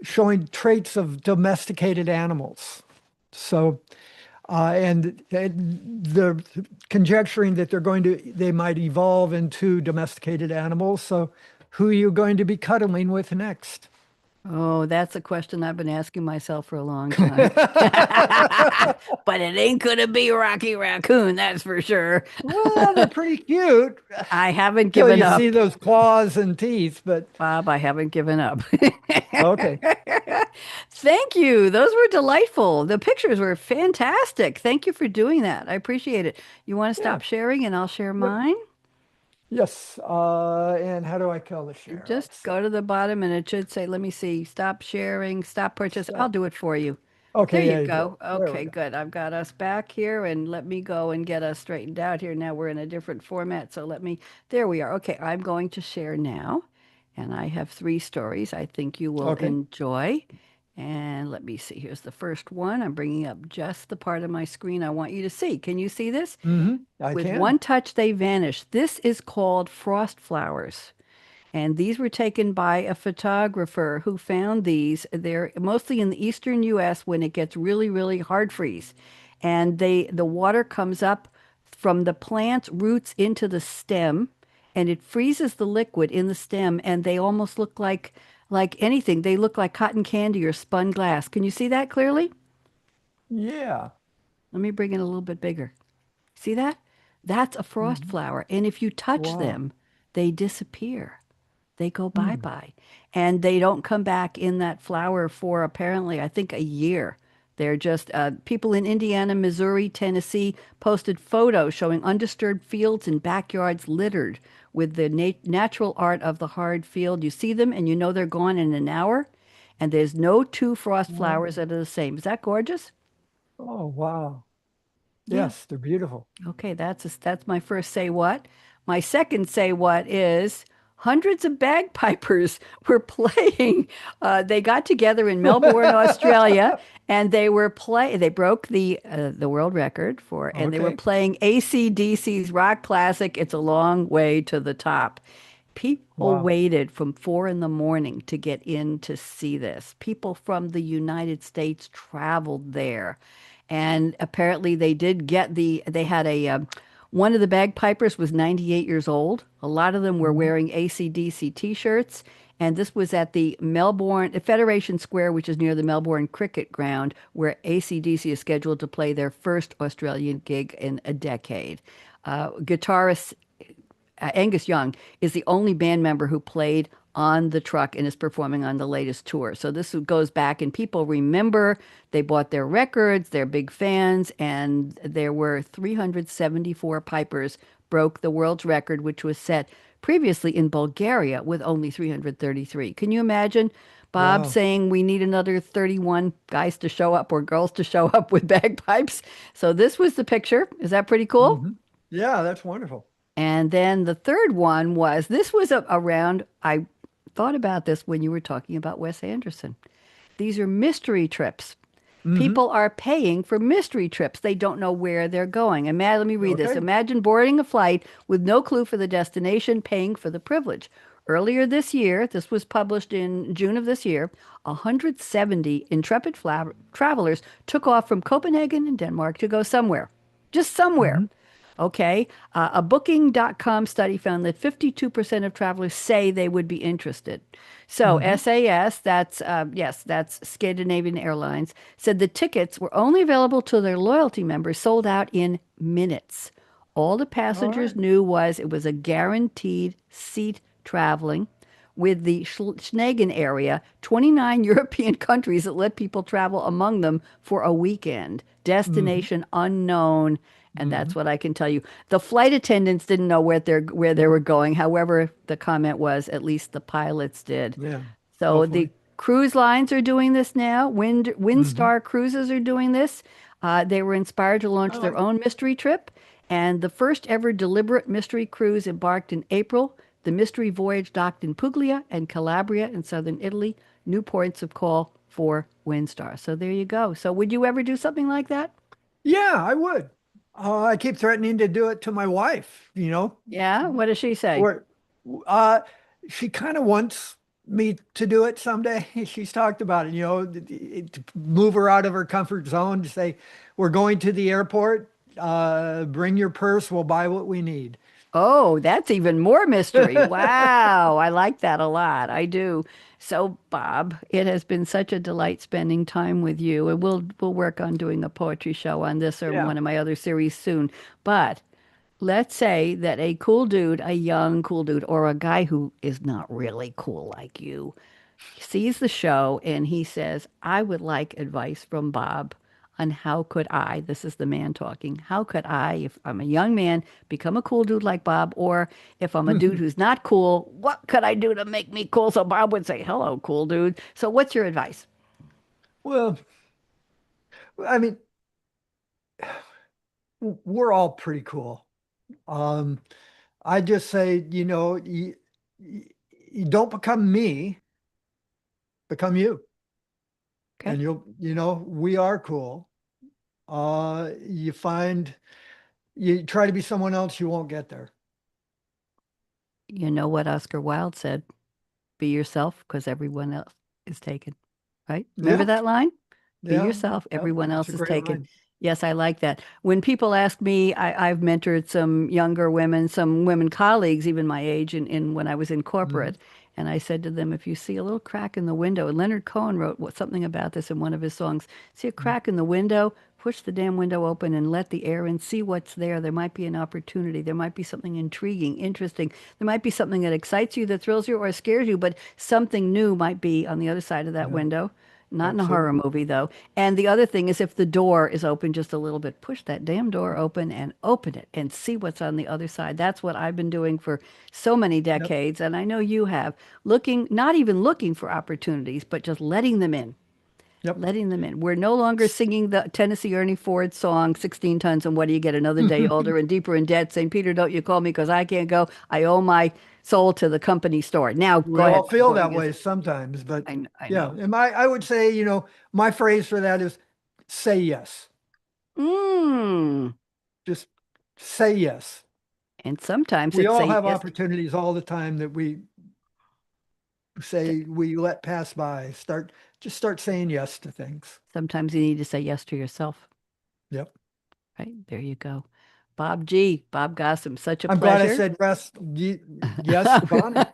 showing traits of domesticated animals. So, and they're conjecturing that they might evolve into domesticated animals. So, who are you going to be cuddling with next? Oh, that's a question I've been asking myself for a long time. But it ain't gonna be Rocky Raccoon, that's for sure. Well, they're pretty cute I haven't until given you see up, those claws and teeth. But Bob. I haven't given up. okay, Thank you. Those were delightful. The pictures were fantastic. Thank you for doing that. I appreciate it. You want to yeah, stop sharing and I'll share yep, mine? yes. And how do I kill the share? Just Let's see. go to the bottom and it should say, let me see, stop sharing, stop purchase. I'll Stop. do it for you. There Okay, you there you go. go. There we Okay, go. good. I've got us back here and let me go and get us straightened out here. Now we're in a different format. So there we are. Okay, I'm going to share now. And I have three stories I think you will Okay. enjoy. And let me see. Here's the first one. I'm bringing up just the part of my screen I want you to see. Can you see this? I With can. one touch, they vanish. This is called frost flowers. And these were taken by a photographer who found these. They're mostly in the eastern US when it gets really, really hard freeze. And the water comes up from the plant's roots into the stem and it freezes the liquid in the stem and they almost look like anything. They look like cotton candy or spun glass. Can you see that clearly? Yeah. Let me bring it a little bit bigger. See that? That's a frost Mhm. flower. And if you touch Wow. them, they disappear. They go Hmm. bye-bye. And they don't come back in that flower for apparently, I think, a year. They're just people in Indiana, Missouri, Tennessee posted photos showing undisturbed fields and backyards littered with the natural art of the hard field. You see them and you know they're gone in an hour. And there's no two frost flowers Wow. that are the same. Is that gorgeous? Oh, wow. Yeah. Yes, they're beautiful. Okay, that's my first say what. My second say what is hundreds of bagpipers were playing. They got together in Melbourne, Australia, and they were play. They broke the world record for, and they were Okay. playing AC/DC's rock classic. It's a long way to the top. People Wow. waited from 4 in the morning to get in to see this. People from the United States traveled there. And apparently they did get they had one of the bagpipers was 98 years old. A lot of them were Mhm. wearing AC/DC t-shirts. And this was at the Melbourne Federation Square, which is near the Melbourne Cricket Ground, where AC/DC is scheduled to play their first Australian gig in a decade. Guitarist Angus Young is the only band member who played on the truck and is performing on the latest tour. So this goes back and people remember they bought their records, they're big fans, and there were 374 pipers broke the world's record, which was set previously in Bulgaria with only 333. Can you imagine Bob Wow. saying we need another 31 guys to show up or girls to show up with bagpipes? So this was the picture. Is that pretty cool? Hmm. Yeah, that's wonderful. And then the third one was this was around, I thought about this when you were talking about Wes Anderson. These are mystery trips. Hmm. People are paying for mystery trips. They don't know where they're going. Let me read this. Okay. Imagine boarding a flight with no clue for the destination, paying for the privilege. Earlier this year, this was published in June of this year, 170 intrepid travelers took off from Copenhagen in Denmark to go somewhere, just somewhere. Hmm. Okay. A Booking.com study found that 52% of travelers say they would be interested. So Hmm. SAS, yes, that's Scandinavian Airlines, said the tickets were only available to their loyalty members, sold out in minutes. All the All passengers right. knew was it was a guaranteed seat traveling with the Schengen area, 29 European countries that let people travel among them for a weekend. Hmm. Destination unknown, and Hmm. that's what I can tell you. The flight attendants didn't know where they were going. However, the comment was at least the pilots did. Yeah, So the hopefully. cruise lines are doing this now. Hmm. Windstar Cruises are doing this. They were inspired to I launch their like. own mystery trip, and the first ever deliberate mystery cruise embarked in April. The mystery voyage docked in Puglia and Calabria in southern Italy, new points of call for Windstar. So there you go. So would you ever do something like that? Yeah, I would. I keep threatening to do it to my wife, Yeah. What does she say? or uh, she kind of wants me to do it someday. She's talked about it, to move her out of her comfort zone, to say, we're going to the airport, bring your purse, we'll buy what we need. Oh, that's even more mystery. Wow. I like that a lot. I do. So, Bob, it has been such a delight spending time with you, and we'll work on doing a poetry show on this or Yeah. one of my other series soon. But let's say that a cool dude, a young cool dude, or a guy who is not really cool like you, sees the show and he says, I would like advice from Bob on how could I, this is the man talking, how could I, if I'm a young man, become a cool dude like Bob? Or if I'm a dude who's not cool, what could I do to make me cool? So Bob would say, hello, cool dude. So what's your advice? Well, I mean, we're all pretty cool. Um, I just say, you don't become me, become you. Okay. and we are cool. You find you try to be someone else, you won't get there. You know what Oscar Wilde said? Be yourself because everyone else is taken. Right? Remember Yeah, that line? Be yeah, yourself, yep. everyone That's else a is great taken. line. Yes, I like that. When people ask me, I've mentored some younger women, some women colleagues, even my age, in when I was in Mhm. corporate. And I said to them, if you see a little crack in the window, and Leonard Cohen wrote something about this in one of his songs, see a crack in the window, push the damn window open and let the air in, see what's there. There might be an opportunity. There might be something intriguing, interesting. There might be something that excites you, that thrills you, or scares you, but something new might be on the other side of that Yeah, window. Not in a horror absolutely. movie, though. And the other thing is if the door is open just a little bit, push that damn door open and open it and see what's on the other side. That's what I've been doing for so many Yep, decades. And I know you have. Looking, not even looking for opportunities, but just letting them in. yep. Letting them in. We're no longer singing the Tennessee Ernie Ford song, 16 tons, and what do you get? Another day older and deeper in debt. St. Peter, don't you call me because I can't go. I owe my soul to the company store. Now, We go all ahead. feel that way sometimes, but I yeah. know. And I would say, my phrase for that is say yes. Mm. Just say yes. And sometimes We it's all say have yes. opportunities all the time that we say we let pass by. Just start saying yes to things. Sometimes you need to say yes to yourself. Yep. Right? There you go. Bob G, Bob Gossom, such a I'm glad I pleasure. said yes to Bonnie.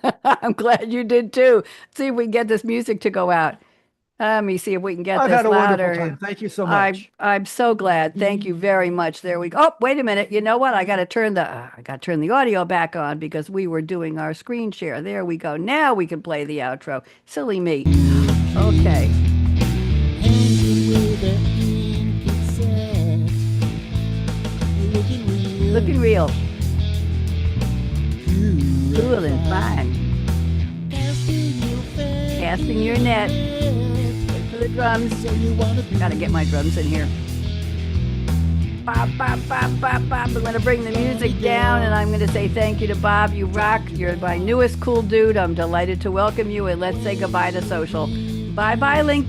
I'm glad you did too. See if we can get this music to go out. Let me see if we can get I've this had a wonderful louder time. here. Thank you so I much. I'm so glad. Thank you very much. There we go. Oh, wait a minute. You know what? I got to turn the audio back on because we were doing our screen share. There we go. Now we can play the outro. Silly me. Okay. Hanging with the ink set, looking real, Looking real. cool Cool and fine. Casting your net. Wait for the drums. So you wanna be Gotta get my drums in here. Bop, bop, bop, bop, bop. I'm gonna bring the music down and I'm gonna say thank you to Bob. You rock. You're my newest cool dude. I'm delighted to welcome you and let's say goodbye to social. Bye bye, LinkedIn.